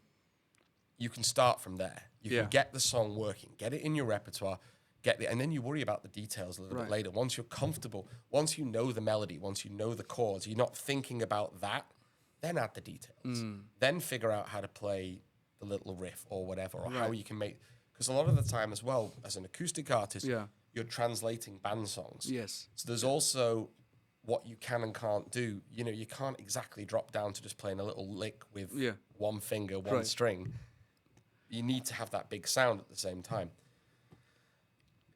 A: start from there. You can get the song working, get it in your repertoire, and then you worry about the details a little bit later. Once you're comfortable, once you know the melody, once you know the chords, you're not thinking about that, then add the details. Then figure out how to play the little riff or whatever, or how you can make... Because a lot of the time as well, as an acoustic artist, you're translating band songs.
B: Yes.
A: So there's also what you can and can't do. You can't exactly drop down to just playing a little lick with one finger, one string. You need to have that big sound at the same time.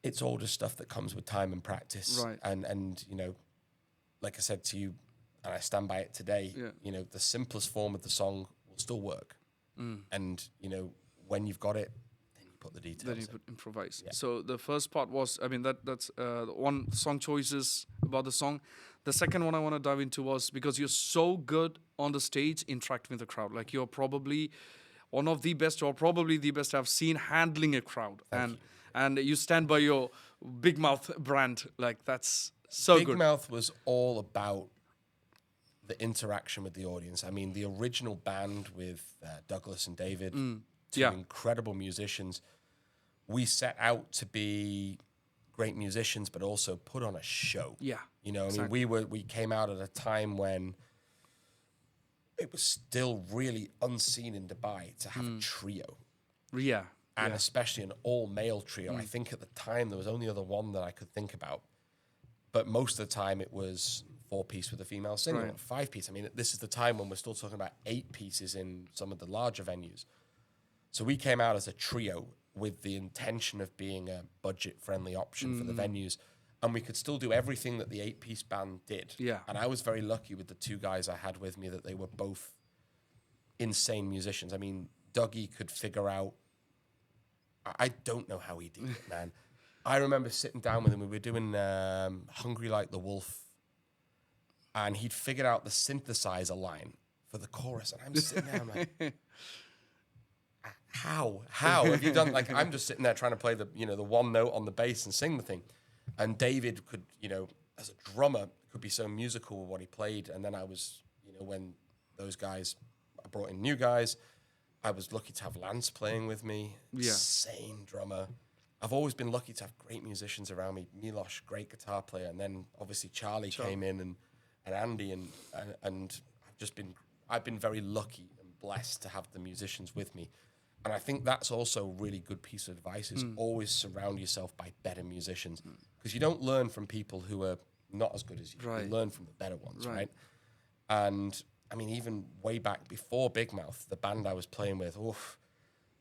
A: It's all just stuff that comes with time and practice.
B: Right.
A: And like I said to you, and I stand by it today, the simplest form of the song will still work. And, when you've got it, then you put the details
B: Then you put improvise. Yeah. So the first part was, I mean, that's one song choices about the song. The second one I want to dive into was because you're so good on the stage interacting with the crowd. Like you're probably... one of the best, or probably the best I've seen handling a crowd. And you stand by your Big Mouth brand. Like, that's so good.
A: Big Mouth was all about the interaction with the audience. I mean, the original band with Douglas and David, two incredible musicians, we set out to be great musicians, but also put on a show.
B: Yeah.
A: I mean, we came out at a time when it was still really unseen in Dubai to have a trio.
B: Yeah.
A: And especially an all-male trio. I think at the time there was only other one that I could think about. But most of the time it was 4-piece with a female singer, 5-piece. I mean, this is the time when we're still talking about 8 pieces in some of the larger venues. So we came out as a trio with the intention of being a budget-friendly option for the venues. And we could still do everything that the 8-piece band did.
B: Yeah.
A: And I was very lucky with the 2 guys I had with me that they were both insane musicians. I mean, Dougie could figure out. I don't know how he did it, man. I remember sitting down with him. We were doing "Hungry Like the Wolf," and he'd figured out the synthesizer line for the chorus, and I'm sitting there, I'm like, how have you done? Like, I'm just sitting there trying to play the one note on the bass and sing the thing, and David could, as a drummer, could be so musical with what he played, and then I was, when those guys, I brought in new guys, I was lucky to have Lance playing with me, insane drummer. I've always been lucky to have great musicians around me. Milosh, great guitar player, and then obviously Charlie came in, and Andy, and I've been very lucky and blessed to have the musicians with me. And I think that's also a really good piece of advice, is always surround yourself by better musicians. Because you don't learn from people who are not as good as you.
B: Right.
A: You learn from the better ones, right? And, I mean, even way back before Big Mouth, the band I was playing with,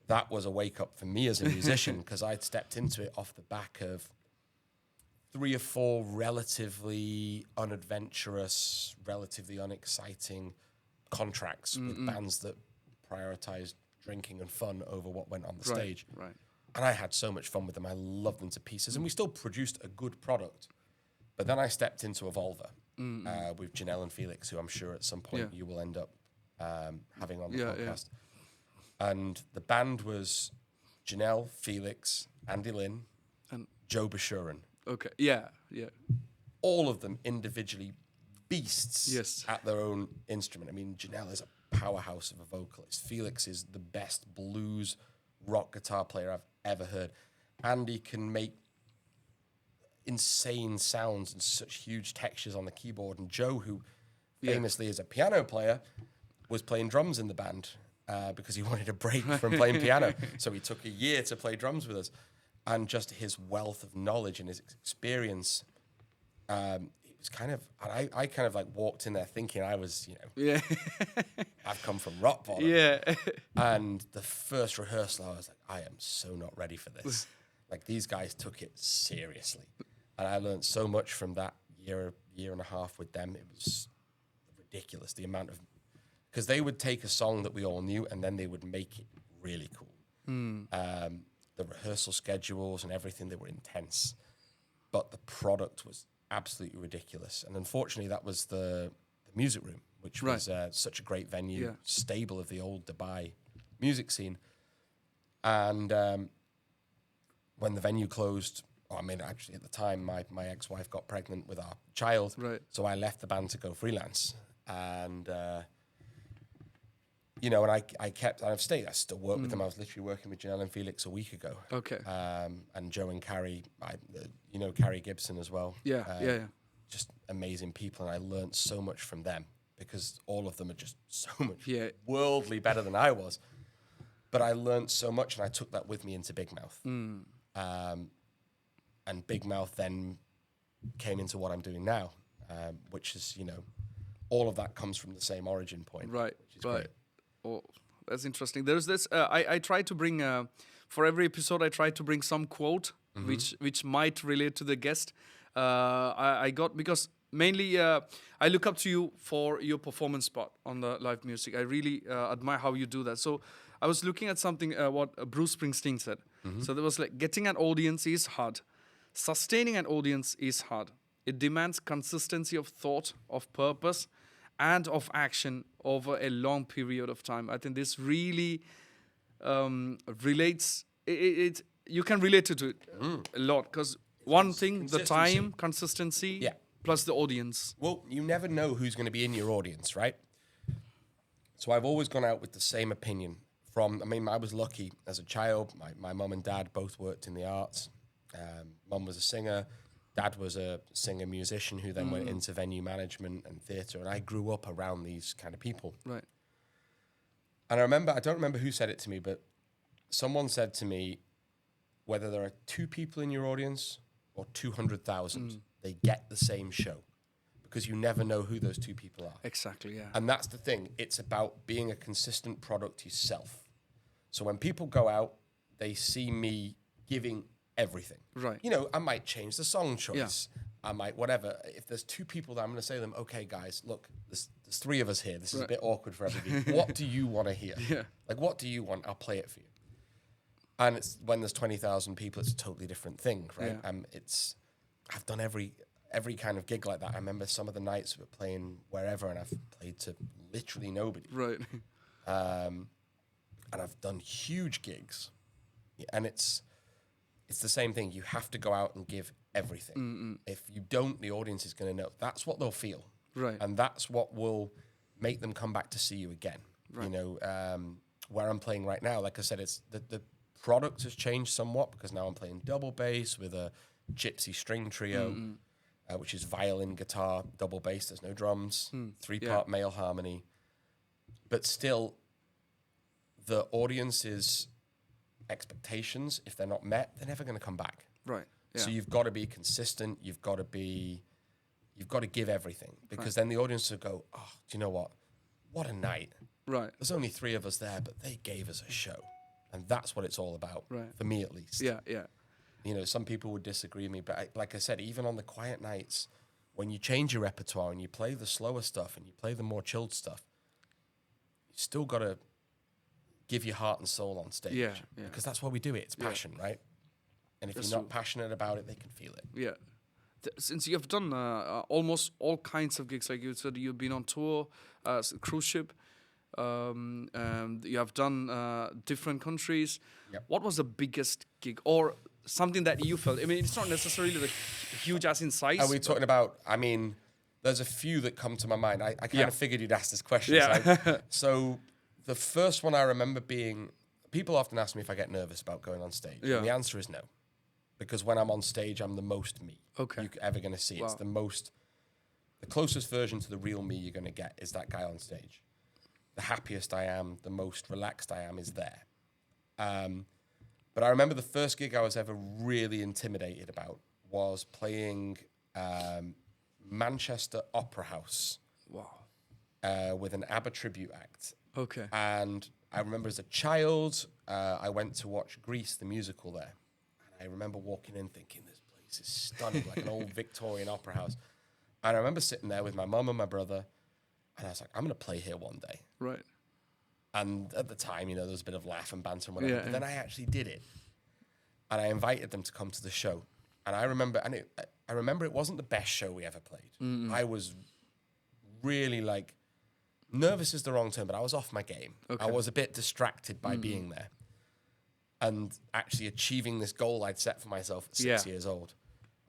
A: that was a wake-up for me as a musician, because I'd stepped into it off the back of 3 or 4 relatively unadventurous, relatively unexciting contracts with bands that prioritized drinking and fun over what went on the stage.
B: Right.
A: And I had so much fun with them. I loved them to pieces. And we still produced a good product. But then I stepped into Evolver with Janelle and Felix, who I'm sure at some point you will end up having on the podcast. And the band was Janelle, Felix, Andy Lynn, and Joe Bashurin.
B: Okay. Yeah.
A: All of them individually beasts at their own instrument. I mean, Janelle is a powerhouse of a vocalist. Felix is the best blues rock guitar player I've ever heard. Andy can make insane sounds and such huge textures on the keyboard. And Joe, who famously is a piano player, was playing drums in the band because he wanted a break from playing piano. So he took a year to play drums with us. And just his wealth of knowledge and his experience, it was kind of, and I kind of like walked in there thinking I was, I've come from rock bottom.
B: Yeah.
A: And the first rehearsal, I was like, I am so not ready for this. Like, these guys took it seriously. And I learned so much from that year and a half with them. It was ridiculous, the amount of, because they would take a song that we all knew and then they would make it really cool. The rehearsal schedules and everything, they were intense. But the product was absolutely ridiculous. And unfortunately, that was the music room, which was such a great venue, stable of the old Dubai music scene. And when the venue closed, actually at the time, my ex-wife got pregnant with our child.
B: Right.
A: So I left the band to go freelance. And, and I've stayed. I still work with them. I was literally working with Janelle and Felix a week ago.
B: Okay.
A: And Joe and Carrie, Carrie Gibson as well.
B: Yeah.
A: Just amazing people. And I learned so much from them because all of them are just so much worldly better than I was. But I learned so much, and I took that with me into Big Mouth. And Big Mouth then came into what I'm doing now, which is, all of that comes from the same origin point.
B: Right.
A: Which is great.
B: Oh, that's interesting. There's this. I try to bring for every episode. I try to bring some quote which might relate to the guest. I got, because mainly I look up to you for your performance part on the live music. I really admire how you do that. So I was looking at something what Bruce Springsteen said. So there was like, getting an audience is hard. Sustaining an audience is hard. It demands consistency of thought, of purpose, and of action over a long period of time. I think this really relates. You can relate to it a lot, because one thing, the time, consistency, plus the audience.
A: Well, you never know who's going to be in your audience, right? So I've always gone out with the same opinion. I was lucky as a child. My mum and dad both worked in the arts. Mum was a singer. Dad was a singer-musician who then went into venue management and theatre. And I grew up around these kind of people.
B: Right.
A: And I don't remember who said it to me, but someone said to me, whether there are 2 people in your audience or 200,000, they get the same show, because you never know who those 2 people are.
B: Exactly, yeah.
A: And that's the thing. It's about being a consistent product yourself. So when people go out, they see me giving everything.
B: Right.
A: I might change the song choice. I might, whatever. If there's two people, that I'm going to say to them, okay, guys, look, there's three of us here. This is a bit awkward for everybody. What do you want to hear?
B: Yeah.
A: Like, what do you want? I'll play it for you. And it's when there's 20,000 people, it's a totally different thing, right?
B: Yeah.
A: I've done every kind of gig like that. I remember some of the nights we were playing wherever, and I've played to literally nobody.
B: Right.
A: And I've done huge gigs, and it's the same thing. You have to go out and give everything.
B: Mm-mm.
A: If you don't, the audience is going to know. That's what they'll feel.
B: Right.
A: And that's what will make them come back to see you again.
B: Right.
A: You know, where I'm playing right now, like I said, it's the product has changed somewhat because now I'm playing double bass with a gypsy string trio, which is violin, guitar, double bass. There's no drums, 3-part male harmony. But still, the audience's expectations, if they're not met, they're never going to come back.
B: Right. Yeah.
A: So you've got to be consistent. You've got to give everything, because then the audience will go, oh, do you know what? What a night.
B: Right.
A: There's only 3 of us there, but they gave us a show. And that's what it's all about, for me at least.
B: Yeah, yeah.
A: You know, some people would disagree with me, but like I said, even on the quiet nights, when you change your repertoire and you play the slower stuff and you play the more chilled stuff, you still got to give your heart and soul on stage.
B: Yeah.
A: Because that's why we do it. It's passion, right? And if you're not passionate about it, they can feel it.
B: Yeah. Since you have done almost all kinds of gigs, like you said, you've been on tour, cruise ship, you have done different countries.
A: Yep.
B: What was the biggest gig, or something that you felt? I mean, it's not necessarily the huge as in size.
A: Are we talking about, I mean, there's a few that come to my mind. I kind of figured you'd ask this question.
B: Yeah.
A: So the first one I remember being, people often ask me if I get nervous about going on stage.
B: Yeah.
A: And the answer is no. Because when I'm on stage, I'm the most me you're ever going to see.
B: Wow.
A: It's the closest version to the real me you're going to get is that guy on stage. The happiest I am, the most relaxed I am is there. But I remember the first gig I was ever really intimidated about was playing Manchester Opera House.
B: Wow.
A: With an ABBA tribute act.
B: Okay.
A: And I remember as a child, I went to watch Grease, the musical there. And I remember walking in thinking, this place is stunning, like an old Victorian opera house. And I remember sitting there with my mum and my brother, and I was like, I'm going to play here one day.
B: Right.
A: And at the time, you know, there was a bit of laugh and banter and whatever. But then I actually did it. And I invited them to come to the show. And I remember it wasn't the best show we ever played. Mm-mm. I was really like, nervous is the wrong term, but I was off my game. Okay. I was a bit distracted by being there. And actually achieving this goal I'd set for myself at 6 years old.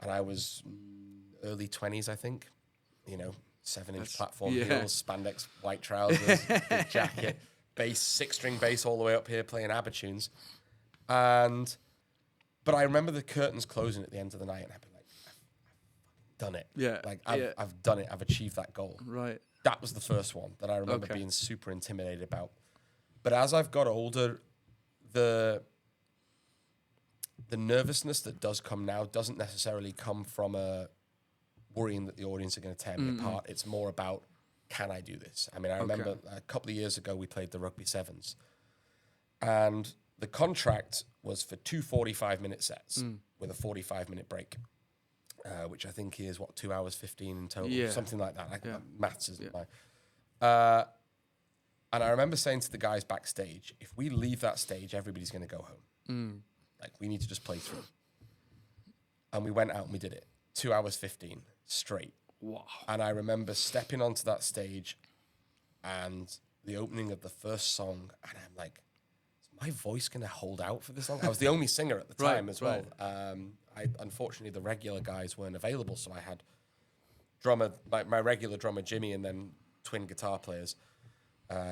A: And I was early 20s, I think. You know, 7-inch platform heels, spandex, white trousers, big jacket, bass, 6-string bass all the way up here playing ABBA tunes. But I remember the curtains closing at the end of the night, and I'd be like, I've done it.
B: Yeah.
A: Like, I've done it. I've achieved that goal.
B: Right.
A: That was the first one that I remember being super intimidated about. But as I've got older, the nervousness that does come now doesn't necessarily come from a worrying that the audience are going to tear me apart. It's more about, can I do this? I mean, I remember a couple of years ago, we played the Rugby Sevens. And the contract was for 2 45-minute sets with a 45-minute break, which I think is, 2 hours 15 in total, something like that. Maths isn't mine. And I remember saying to the guys backstage, if we leave that stage, everybody's going to go home. Like, we need to just play through. And we went out and we did it. 2 hours 15 straight.
B: Wow.
A: And I remember stepping onto that stage and the opening of the first song, and I'm like, is my voice going to hold out for this long? I was the only singer at the time as well. Unfortunately, the regular guys weren't available, so I had my regular drummer, Jimmy, and then twin guitar players.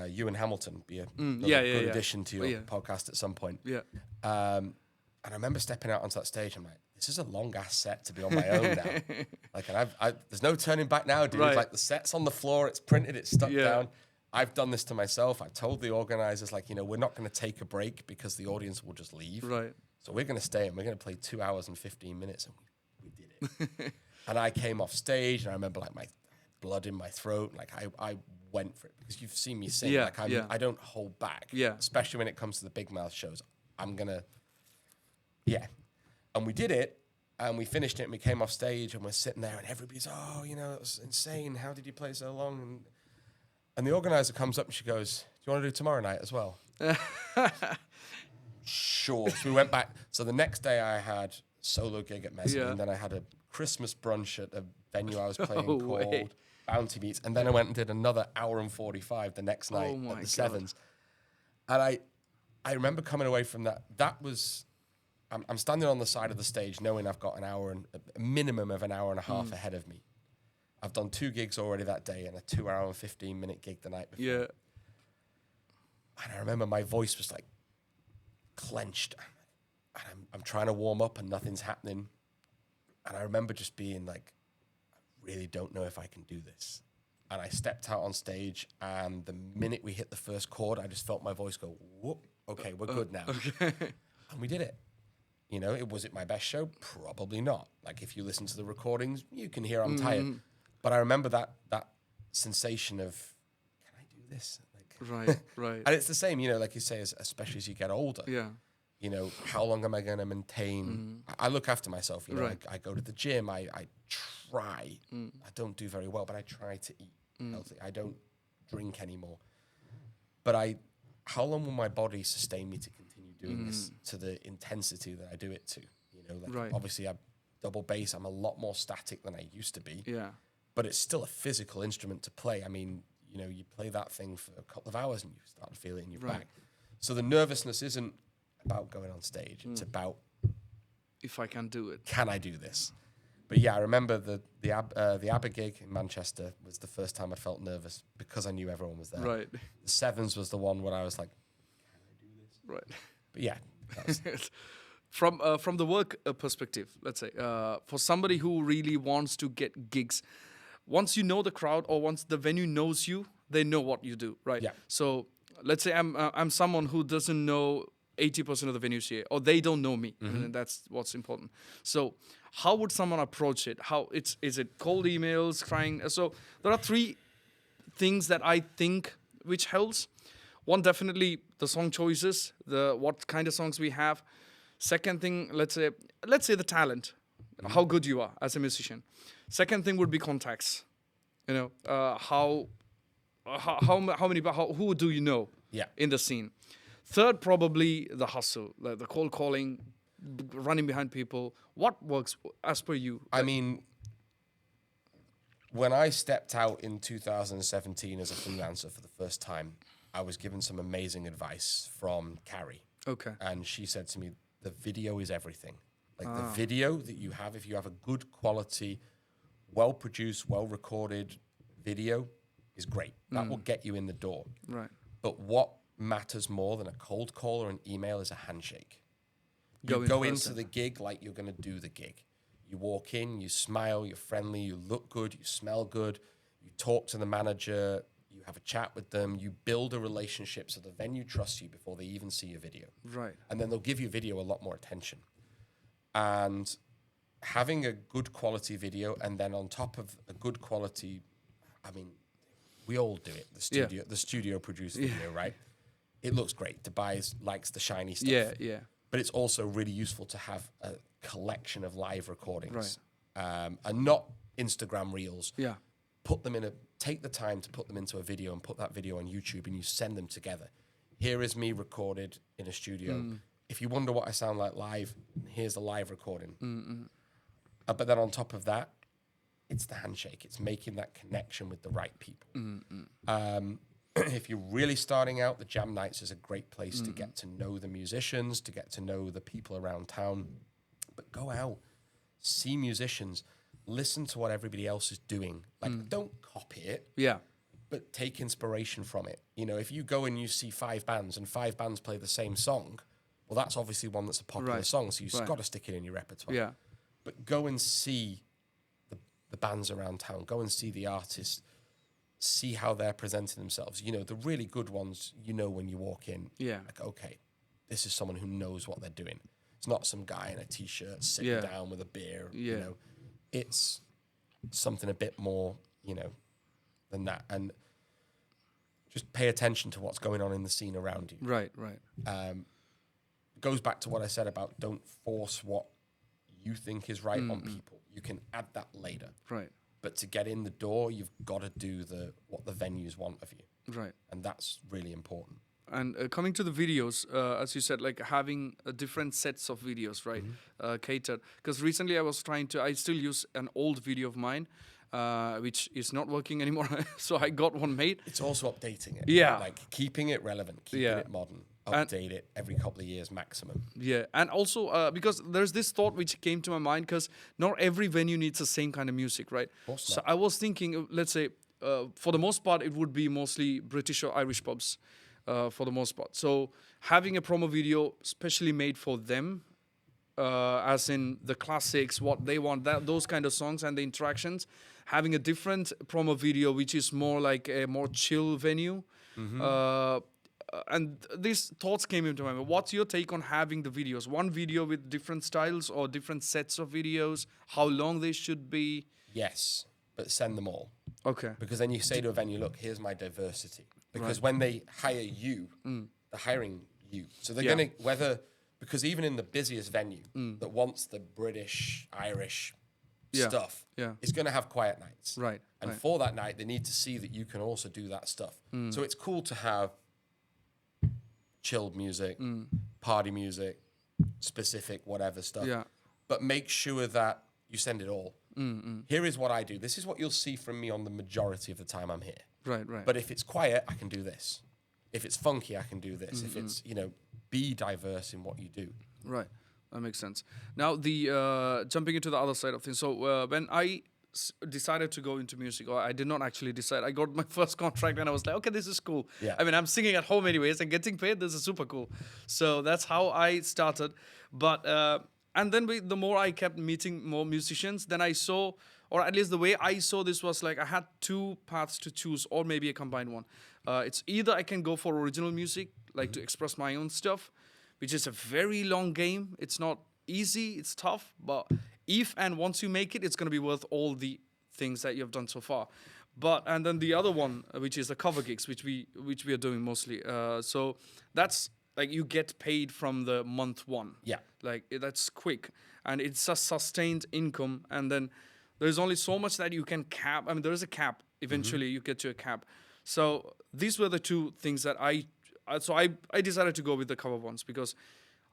A: Ewan Hamilton, be a good addition to your podcast at some point.
B: Yeah.
A: And I remember stepping out onto that stage. I'm like, this is a long ass set to be on my own now. Like, and there's no turning back now, dude.
B: Right.
A: Like, the set's on the floor, it's printed, it's stuck down. I've done this to myself. I told the organizers, like, you know, we're not going to take a break because the audience will just leave.
B: Right.
A: So we're going to stay and we're going to play 2 hours and 15 minutes, and we did it. And I came off stage, and I remember like my blood in my throat. Like, I went for it because you've seen me sing.
B: Yeah,
A: like, I don't hold back.
B: Yeah.
A: Especially when it comes to the big mouth shows. I'm gonna. Yeah. And we did it, And we finished it and we came off stage and we're sitting there and everybody's, oh, you know, it was insane. How did you play so long? And the organizer comes up and she goes, do you want to do tomorrow night as well? Sure. So we went back. So the next day I had solo gig at Messi, and then I had a Christmas brunch at a venue I was playing called Bounty Beats. And then I went and did another hour and 45 the next night at the Sevens. And I remember coming away from that. That was... I'm standing on the side of the stage knowing I've got a minimum of an hour and a half ahead of me. I've done 2 gigs already that day and a 2 hour and 15-minute gig the night before.
B: Yeah.
A: And I remember my voice was like clenched. And I'm trying to warm up and nothing's happening. And I remember just being like, I really don't know if I can do this. And I stepped out on stage and the minute we hit the first chord, I just felt my voice go, whoop, okay, we're good now. Okay. And we did it. You know, was it my best show? Probably not. Like, if you listen to the recordings, you can hear I'm tired. But I remember that sensation of, can I do this? Like,
B: right.
A: And it's the same, you know, like you say, especially as you get older.
B: Yeah.
A: You know, how long am I going to maintain? I look after myself. You know, I go to the gym. I try. I don't do very well, but I try to eat healthy. I don't drink anymore. But how long will my body sustain me to continue doing this to the intensity that I do it to? You know, like obviously I'm double bass. I'm a lot more static than I used to be.
B: Yeah.
A: But it's still a physical instrument to play. I mean, you know, you play that thing for a couple of hours and you start to feel it in your back. So the nervousness isn't about going on stage. It's about,
B: if I can do it.
A: Can I do this? But yeah, I remember the ABBA gig in Manchester was the first time I felt nervous because I knew everyone was there.
B: Right.
A: The Sevens was the one where I was like, can I do this?
B: Right.
A: But yeah.
B: From the work perspective, let's say, for somebody who really wants to get gigs, once you know the crowd or once the venue knows you, they know what you do, right?
A: Yeah.
B: So let's say I'm someone who doesn't know 80% of the venues here, or they don't know me, and that's what's important. So how would someone approach it? Is it cold emails, trying? So there are 3 things that I think which helps. One, definitely the song choices, what kind of songs we have. Second thing, let's say the talent, how good you are as a musician. Second thing would be contacts. You know, how many, who do you know in the scene? Third, probably the hustle, the cold calling, running behind people. What works as per you?
A: I mean, when I stepped out in 2017 as a freelancer for the first time, I was given some amazing advice from Carrie.
B: Okay.
A: And she said to me, the video is everything. Like the video that you have, if you have a good quality, well-produced, well-recorded video, is great. That will get you in the door.
B: Right.
A: But what matters more than a cold call or an email is a handshake. You go into the gig like you're going to do the gig. You walk in, you smile, you're friendly, you look good, you smell good, you talk to the manager, you have a chat with them, you build a relationship so the venue trusts you before they even see your video.
B: Right.
A: And then they'll give your video a lot more attention. And having a good quality video and then on top of a good quality, I mean, we all do it, the studio produced video, right? It looks great. Tobias likes the shiny stuff.
B: Yeah.
A: But it's also really useful to have a collection of live recordings. And not Instagram reels.
B: Yeah.
A: Take the time to put them into a video and put that video on YouTube and you send them together. Here is me recorded in a studio. If you wonder what I sound like live, here's the live recording. But then on top of that, it's the handshake. It's making that connection with the right people. If you're really starting out, the jam nights is a great place to get to know the musicians, to get to know the people around town. But go out, see musicians, listen to what everybody else is doing. Like, don't copy it.
B: Yeah.
A: But take inspiration from it. You know, if you go and you see 5 bands and 5 bands play the same song, well, that's obviously one that's a popular song, so you've got to stick it in your repertoire.
B: Yeah.
A: But go and see the bands around town. Go and see the artists. See how they're presenting themselves. You know, the really good ones, you know when you walk in.
B: Yeah.
A: Like, okay, this is someone who knows what they're doing. It's not some guy in a T-shirt sitting down with a beer.
B: Yeah.
A: You know, it's something a bit more, you know, than that. And just pay attention to what's going on in the scene around you.
B: Right.
A: Goes back to what I said about don't force what you think is right on people. You can add that later.
B: Right.
A: But to get in the door, you've got to do what the venues want of you.
B: Right.
A: And that's really important.
B: And coming to the videos, as you said, like having different sets of videos, right? Catered. Because recently I still use an old video of mine, which is not working anymore. So I got one made.
A: It's also updating it.
B: Yeah.
A: Like keeping it relevant, keeping it modern, update it every couple of years maximum.
B: Yeah. And also because there's this thought which came to my mind, because not every venue needs the same kind of music, right?
A: Of course
B: So
A: not.
B: I was thinking, let's say, for the most part, it would be mostly British or Irish pubs. For the most part. So having a promo video specially made for them, as in the classics, what they want, those kind of songs and the interactions, having a different promo video which is more like a more chill venue. And these thoughts came into my mind. What's your take on having the videos? One video with different styles or different sets of videos? How long they should be?
A: Yes, but send them all.
B: Okay.
A: Because then you say to a venue, look, here's my diversity. Because when they hire you, they're hiring you. So they're going to, because even in the busiest venue that wants the British, Irish stuff, is going to have quiet nights.
B: Right.
A: And for that night, they need to see that you can also do that stuff. So it's cool to have chilled music, party music, specific whatever stuff.
B: Yeah.
A: But make sure that you send it all. Here is what I do. This is what you'll see from me on the majority of the time I'm here.
B: Right, right.
A: But if it's quiet, I can do this. If it's funky, I can do this. If it's, be diverse in what you do.
B: Right. That makes sense. Now, the jumping into the other side of things. So when I decided to go into music, or I did not actually decide, I got my first contract and I was like, okay, this is cool.
A: Yeah.
B: I mean, I'm singing at home anyways and getting paid. This is super cool. So that's how I started. But, and then the more I kept meeting more musicians, then I saw, or at least the way I saw this was like I had two paths to choose, or maybe a combined one. It's either I can go for original music, like to express my own stuff, which is a very long game. It's not easy, it's tough, but if and once you make it, it's going to be worth all the things that you've done so far. And then the other one, which is the cover gigs, which we are doing mostly. So that's like you get paid from the month one.
A: Yeah.
B: Like that's quick, and it's a sustained income, and then there's only so much that you can cap. I mean, there is a cap. Eventually, you get to a cap. So these were the two things that I decided to go with the cover ones, because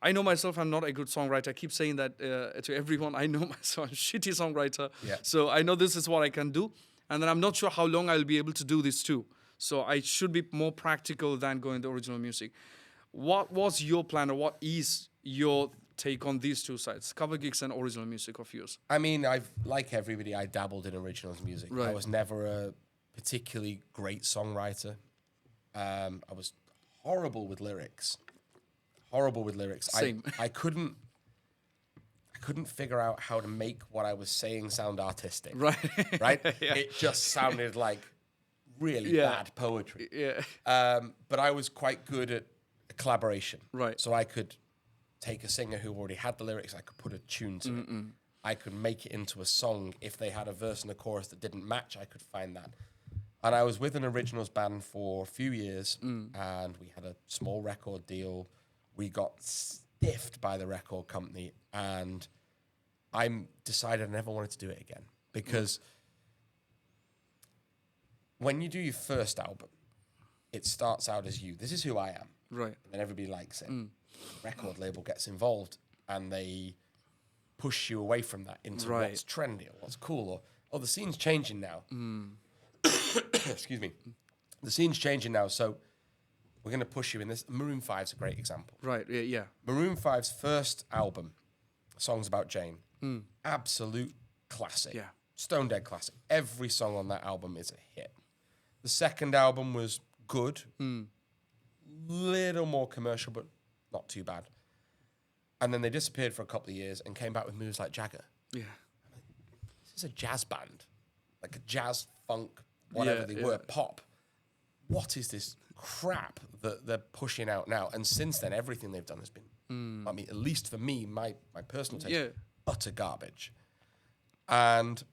B: I know myself, I'm not a good songwriter. I keep saying that to everyone. I know myself, I'm a shitty songwriter.
A: Yeah.
B: So I know this is what I can do, and then I'm not sure how long I'll be able to do this too. So I should be more practical than going the original music. What was your plan, or what is your take on these two sides, cover gigs and original music of yours?
A: I mean, like everybody, I dabbled in originals music.
B: Right.
A: I was never a particularly great songwriter. I was horrible with lyrics.
B: Same.
A: I couldn't figure out how to make what I was saying sound artistic.
B: Right.
A: Right?
B: Yeah.
A: It just sounded like really bad poetry.
B: Yeah.
A: But I was quite good at collaboration.
B: Right.
A: So I could take a singer who already had the lyrics, I could put a tune to it. I could make it into a song. If they had a verse and a chorus that didn't match, I could find that. And I was with an originals band for a few years, and we had a small record deal. We got stiffed by the record company, and I decided I never wanted to do it again. Because when you do your first album, it starts out as you. This is who I am.
B: Right.
A: And then everybody likes it. Record label gets involved, and they push you away from that into what's trendy or what's cool, or, oh, the scene's changing now. Excuse me. The scene's changing now, so we're going to push you in this. Maroon 5's a great example.
B: Right, yeah.
A: Maroon 5's first album, Songs About Jane, absolute classic.
B: Yeah.
A: Stone dead classic. Every song on that album is a hit. The second album was good, little more commercial, but not too bad. And then they disappeared for a couple of years and came back with Moves Like Jagger.
B: Yeah.
A: This is a jazz band, like a jazz, funk, whatever they were, pop. What is this crap that they're pushing out now? And since then, everything they've done has been, I mean, at least for me, my personal taste, utter garbage. And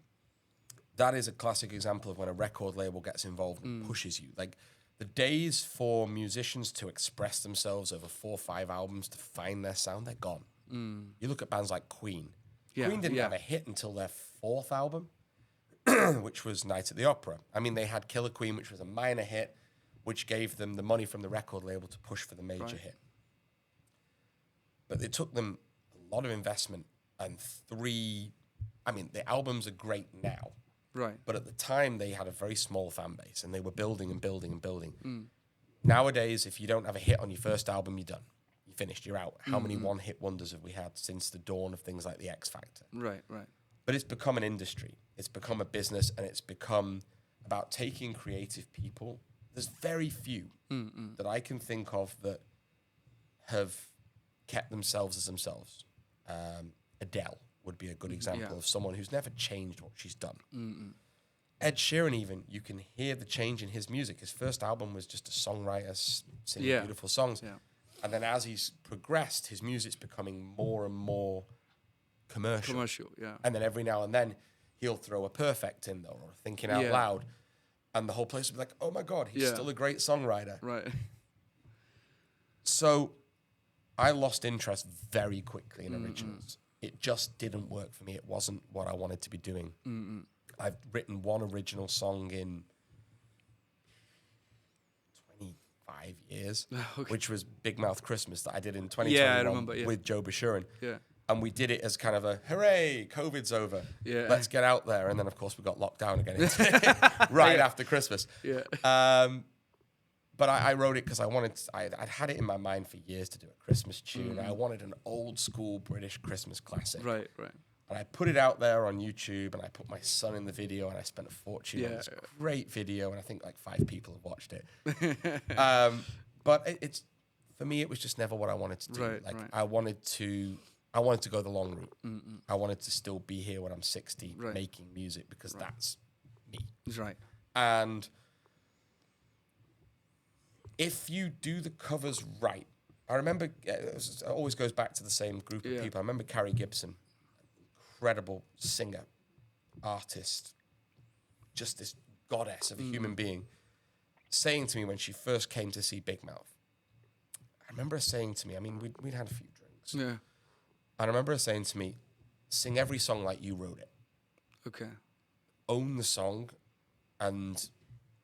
A: that is a classic example of when a record label gets involved and pushes you. Like, the days for musicians to express themselves over 4 or 5 albums to find their sound, they're gone. You look at bands like Queen. Queen didn't have a hit until their fourth album, which was Night at the Opera. I mean, they had Killer Queen, which was a minor hit, which gave them the money from the record label to push for the major hit. But it took them a lot of investment and the albums are great now.
B: Right.
A: But at the time, they had a very small fan base, and they were building and building and building. Nowadays, if you don't have a hit on your first album, you're done. You're finished. You're out. How many one-hit wonders have we had since the dawn of things like the X Factor?
B: Right.
A: But it's become an industry. It's become a business, and it's become about taking creative people. There's very few that I can think of that have kept themselves as themselves. Adele would be a good example of someone who's never changed what she's done. Ed Sheeran, even, you can hear the change in his music. His first album was just a songwriter singing beautiful songs. Yeah. And then as he's progressed, his music's becoming more and more commercial. And then every now and then, he'll throw a Perfect in, though, or Thinking Out Loud. And the whole place will be like, oh my God, he's still a great songwriter.
B: Right.
A: So I lost interest very quickly in originals. It just didn't work for me. It wasn't what I wanted to be doing. I've written one original song in 25 years, which was Big Mouth Christmas that I did in 2021 with Joe Bashurin.
B: Yeah.
A: And we did it as kind of a, hooray, COVID's over. Yeah. Let's get out there. And then, of course, we got locked down again after Christmas.
B: Yeah.
A: But I wrote it because I'd had it in my mind for years to do a Christmas tune. I wanted an old school British Christmas classic.
B: Right.
A: And I put it out there on YouTube, and I put my son in the video, and I spent a fortune on this great video, and I think like 5 people have watched it. But it's for me, it was just never what I wanted to do. I wanted to go the long route. I wanted to still be here when I'm 60 making music because that's me.
B: Right.
A: And if you do the covers right, I remember, it always goes back to the same group of people. I remember Carrie Gibson, incredible singer, artist, just this goddess of a human being, saying to me when she first came to see Big Mouth, I remember her saying to me, I mean, we'd had a few drinks.
B: Yeah.
A: And I remember her saying to me, sing every song like you wrote it.
B: Okay.
A: Own the song, and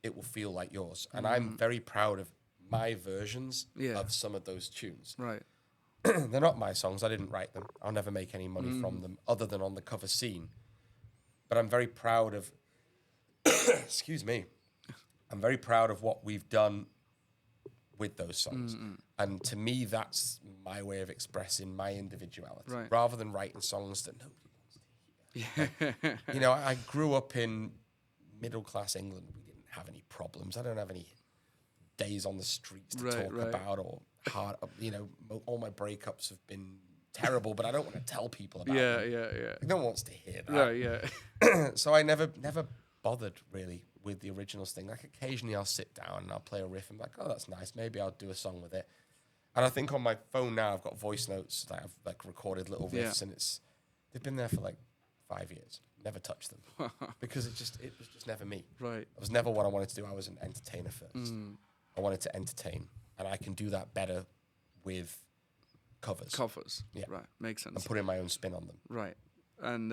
A: it will feel like yours. And I'm very proud of my versions of some of those tunes.
B: Right.
A: They're not my songs. I didn't write them. I'll never make any money from them other than on the cover scene. But I'm very proud of, excuse me, I'm very proud of what we've done with those songs. And to me, that's my way of expressing my individuality. Right. Rather than writing songs that nobody wants to hear. You know, I grew up in middle-class England. We didn't have any problems. I don't have any days on the streets to talk about or hard, you know, all my breakups have been terrible, but I don't want to tell people about them.
B: Yeah.
A: No one wants to hear that. Yeah. So I never bothered really with the originals thing. Like occasionally I'll sit down and I'll play a riff and be like, oh, that's nice. Maybe I'll do a song with it. And I think on my phone now I've got voice notes that I've like recorded little riffs and they've been there for like 5 years. Never touched them because it was just never me. Right. It was never what I wanted to do. I was an entertainer first. I wanted to entertain, and I can do that better with covers.
B: Yeah. Right. Makes sense.
A: And putting my own spin on them.
B: Right. And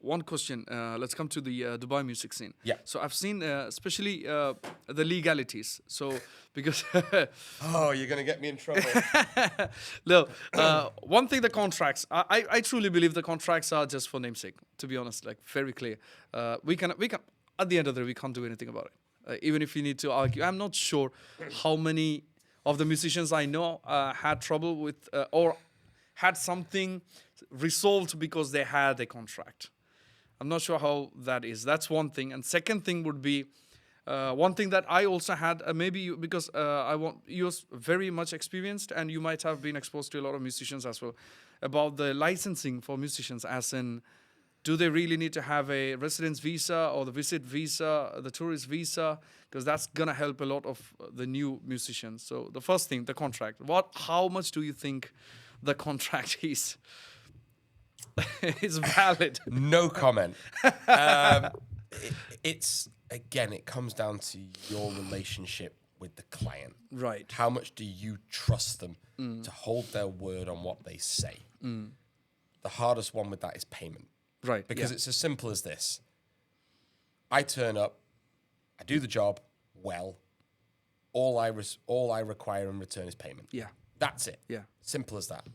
B: one question, let's come to the Dubai music scene.
A: Yeah.
B: So I've seen, especially the legalities. So because
A: oh, you're gonna get me in trouble.
B: No, one thing, the contracts. I truly believe the contracts are just for namesake. To be honest, like very clear. We can at the end of the day we can't do anything about it. Even if you need to argue, I'm not sure how many of the musicians I know had trouble with or had something resolved because they had a contract. I'm not sure how that is. That's one thing. And second thing would be one thing that I also had, because you're very much experienced and you might have been exposed to a lot of musicians as well, about the licensing for musicians, as in, do they really need to have a residence visa or the visit visa, the tourist visa? Because that's going to help a lot of the new musicians. So the first thing, the contract. How much do you think the contract is valid?
A: No comment. It comes down to your relationship with the client.
B: Right.
A: How much do you trust them to hold their word on what they say? the hardest one with that is payment.
B: Right.
A: Because it's as simple as this. I turn up, I do the job well. All I require in return is payment.
B: Yeah.
A: That's it.
B: Yeah.
A: Simple as that.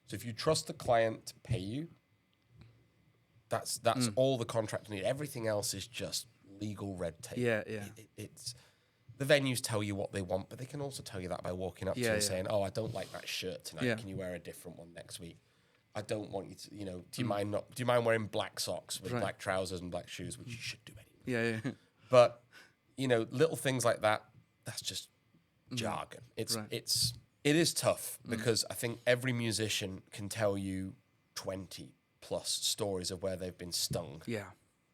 A: So if you trust the client to pay you, that's all the contract need. Everything else is just legal red tape.
B: Yeah.
A: It's the venues tell you what they want, but they can also tell you that by walking up to you and saying, "Oh, I don't like that shirt tonight.
B: Yeah.
A: Can you wear a different one next week? I don't want you to, do you mind wearing black socks with black trousers and black shoes, which you should do anyway."
B: Yeah.
A: But little things like that, that's just jargon. It is tough because I think every musician can tell you 20 plus stories of where they've been stung.
B: Yeah.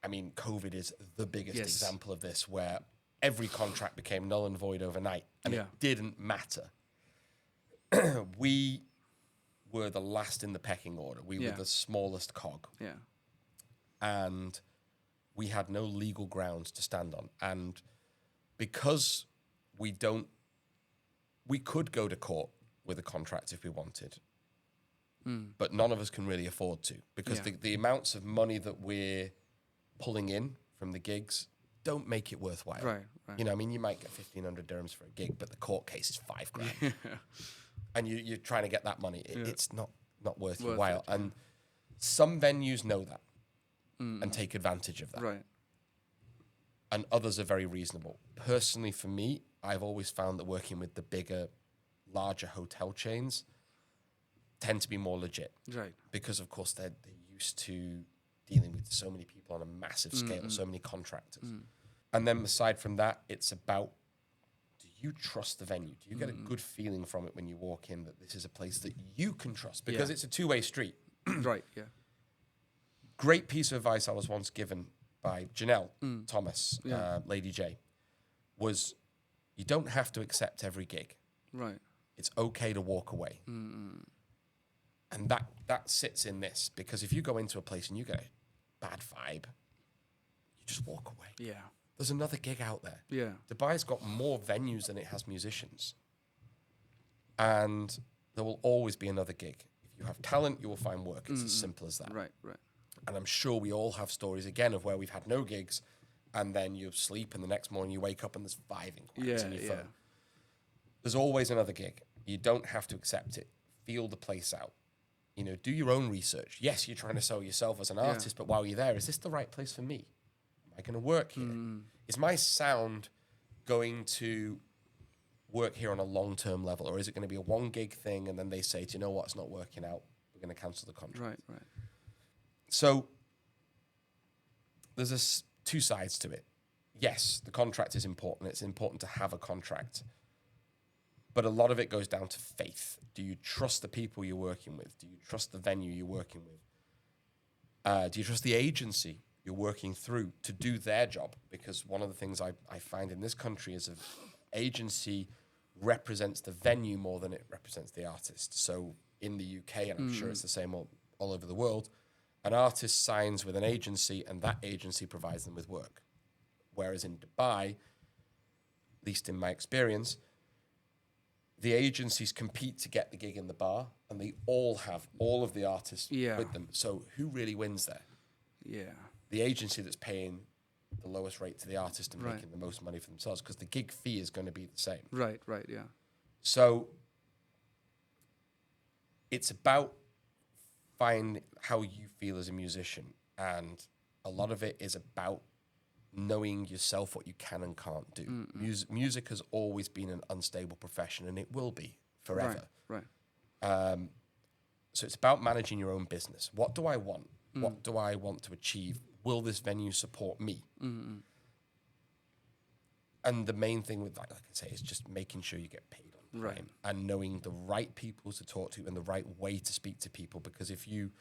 A: I mean, COVID is the biggest example of this, where every contract became null and void overnight, and it didn't matter. We were the last in the pecking order. We were the smallest cog.
B: Yeah.
A: And we had no legal grounds to stand on. And because we could go to court with a contract if we wanted, but none of us can really afford to, because the amounts of money that we're pulling in from the gigs don't make it worthwhile.
B: Right.
A: I mean, you might get 1,500 dirhams for a gig, but the court case is $5,000. And you're trying to get that money. It's not worth your while. And some venues know that and take advantage of that.
B: Right.
A: And others are very reasonable. Personally, for me, I've always found that working with the bigger, larger hotel chains tend to be more legit.
B: Right.
A: Because, of course, they're used to dealing with so many people on a massive scale, so many contractors. And then aside from that, it's about, do you trust the venue? Do you get a good feeling from it when you walk in that this is a place that you can trust? Because it's a two-way street.
B: Right, yeah.
A: Great piece of advice I was once given by Janelle Thomas, Lady J, was you don't have to accept every gig.
B: Right.
A: It's okay to walk away. And that sits in this, because if you go into a place and you get a bad vibe, you just walk away.
B: Yeah.
A: There's another gig out there.
B: Yeah.
A: Dubai's got more venues than it has musicians. And there will always be another gig. If you have talent, you will find work. It's as simple as that.
B: Right.
A: And I'm sure we all have stories, again, of where we've had no gigs, and then you sleep, and the next morning you wake up and there's 5 inquiries on your phone. There's always another gig. You don't have to accept it. Feel the place out. Do your own research. Yes, you're trying to sell yourself as an artist, but while you're there, is this the right place for me? Am I going to work here? Is my sound going to work here on a long-term level, or is it going to be a one-gig thing, and then they say, do you know what, it's not working out, we're going to cancel the contract.
B: Right.
A: So there's two sides to it. Yes, the contract is important. It's important to have a contract. But a lot of it goes down to faith. Do you trust the people you're working with? Do you trust the venue you're working with? Do you trust the agency you're working through to do their job? Because one of the things I find in this country is an agency represents the venue more than it represents the artist. So in the UK, and I'm sure it's the same all over the world, an artist signs with an agency and that agency provides them with work. Whereas in Dubai, at least in my experience, the agencies compete to get the gig in the bar, and they all have all of the artists with them. So who really wins there?
B: Yeah.
A: The agency that's paying the lowest rate to the artist and making the most money for themselves, because the gig fee is going to be the same.
B: Right, yeah.
A: So it's about find how you feel as a musician, and a lot of it is about knowing yourself, what you can and can't do. Music has always been an unstable profession, and it will be forever.
B: Right.
A: So it's about managing your own business. What do I want? What do I want to achieve? Will this venue support me? And the main thing with that, like I say, is just making sure you get paid on time and knowing the right people to talk to and the right way to speak to people. Because if you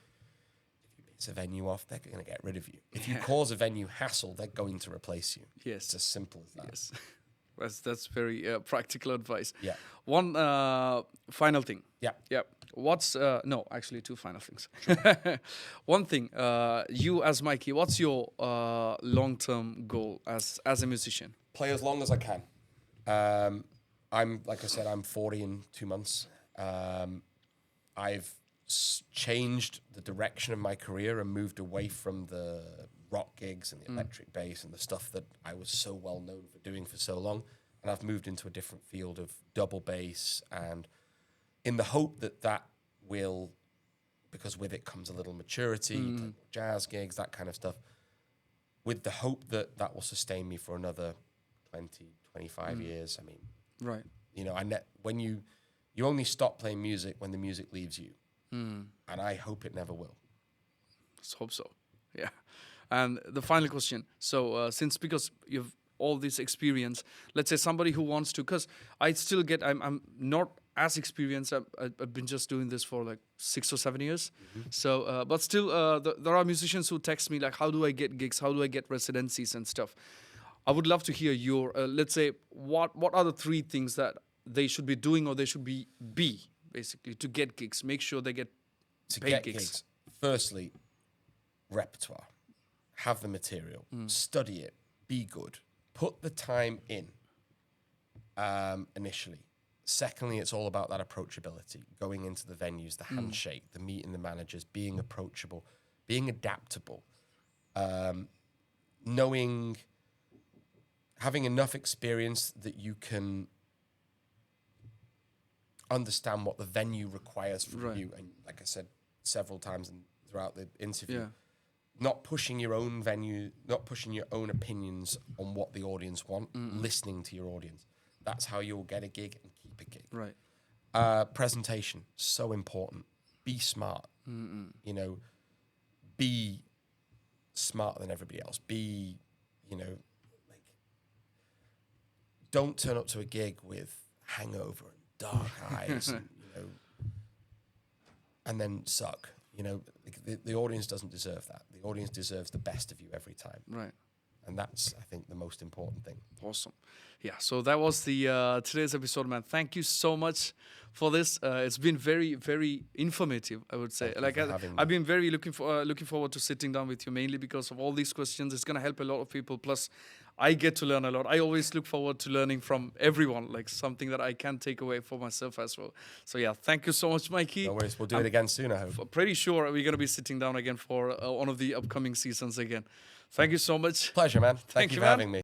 A: piss a venue off, they're going to get rid of you. If you cause a venue hassle, they're going to replace you.
B: Yes.
A: It's as simple as that.
B: Yes. That's very practical advice.
A: Yeah.
B: One final thing.
A: Yeah.
B: What's no, actually two final things. One thing, you as Mikey, what's your long-term goal as a musician?
A: Play as long as I can. I'm, like I said, I'm 40 in 2 months. I've changed the direction of my career and moved away from the rock gigs and the electric bass and the stuff that I was so well known for doing for so long. And I've moved into a different field of double bass, and in the hope that that will, because with it comes a little maturity, jazz gigs, that kind of stuff, with the hope that that will sustain me for another 20, 25 years. I mean,
B: right.
A: You know, when you only stop playing music when the music leaves you. And I hope it never will.
B: Let's hope so. Yeah. And the final question. So because you've all this experience, let's say somebody who wants to, because I still get, I'm not as experienced. I've been just doing this for like 6 or 7 years. So, but still, there are musicians who text me like, how do I get gigs? How do I get residencies and stuff? I would love to hear your, let's say, what are the 3 things that they should be doing or they should be basically to get gigs? Make sure they get paid gigs.
A: Firstly, repertoire. Have the material. Study it. Be good. Put the time in initially. Secondly, it's all about that approachability. Going into the venues, the handshake, the meeting the managers, being approachable, being adaptable, having enough experience that you can understand what the venue requires from you. And like I said several times throughout the interview, not pushing your own venue, not pushing your own opinions on what the audience want, listening to your audience. That's how you'll get a gig and keep a gig.
B: Right.
A: Presentation, so important. Be smart. You know, be smarter than everybody else. Be, you know, like, don't turn up to a gig with hangover and dark eyes, and, you know, and then suck. You know, the audience doesn't deserve that. The audience deserves the best of you every time.
B: Right.
A: And that's, I think, the most important thing.
B: Awesome. Yeah, so that was the today's episode, man. Thank you so much for this. It's been very, very informative, I would say. Like I've been very looking forward to sitting down with you, mainly because of all these questions. It's going to help a lot of people. Plus, I get to learn a lot. I always look forward to learning from everyone, like something that I can take away for myself as well. So yeah, thank you so much, Mikey.
A: No worries. We'll do it again soon, I hope.
B: Pretty sure we're going to be sitting down again for one of the upcoming seasons again. Thank you so much.
A: Pleasure, man. Thank you for having me.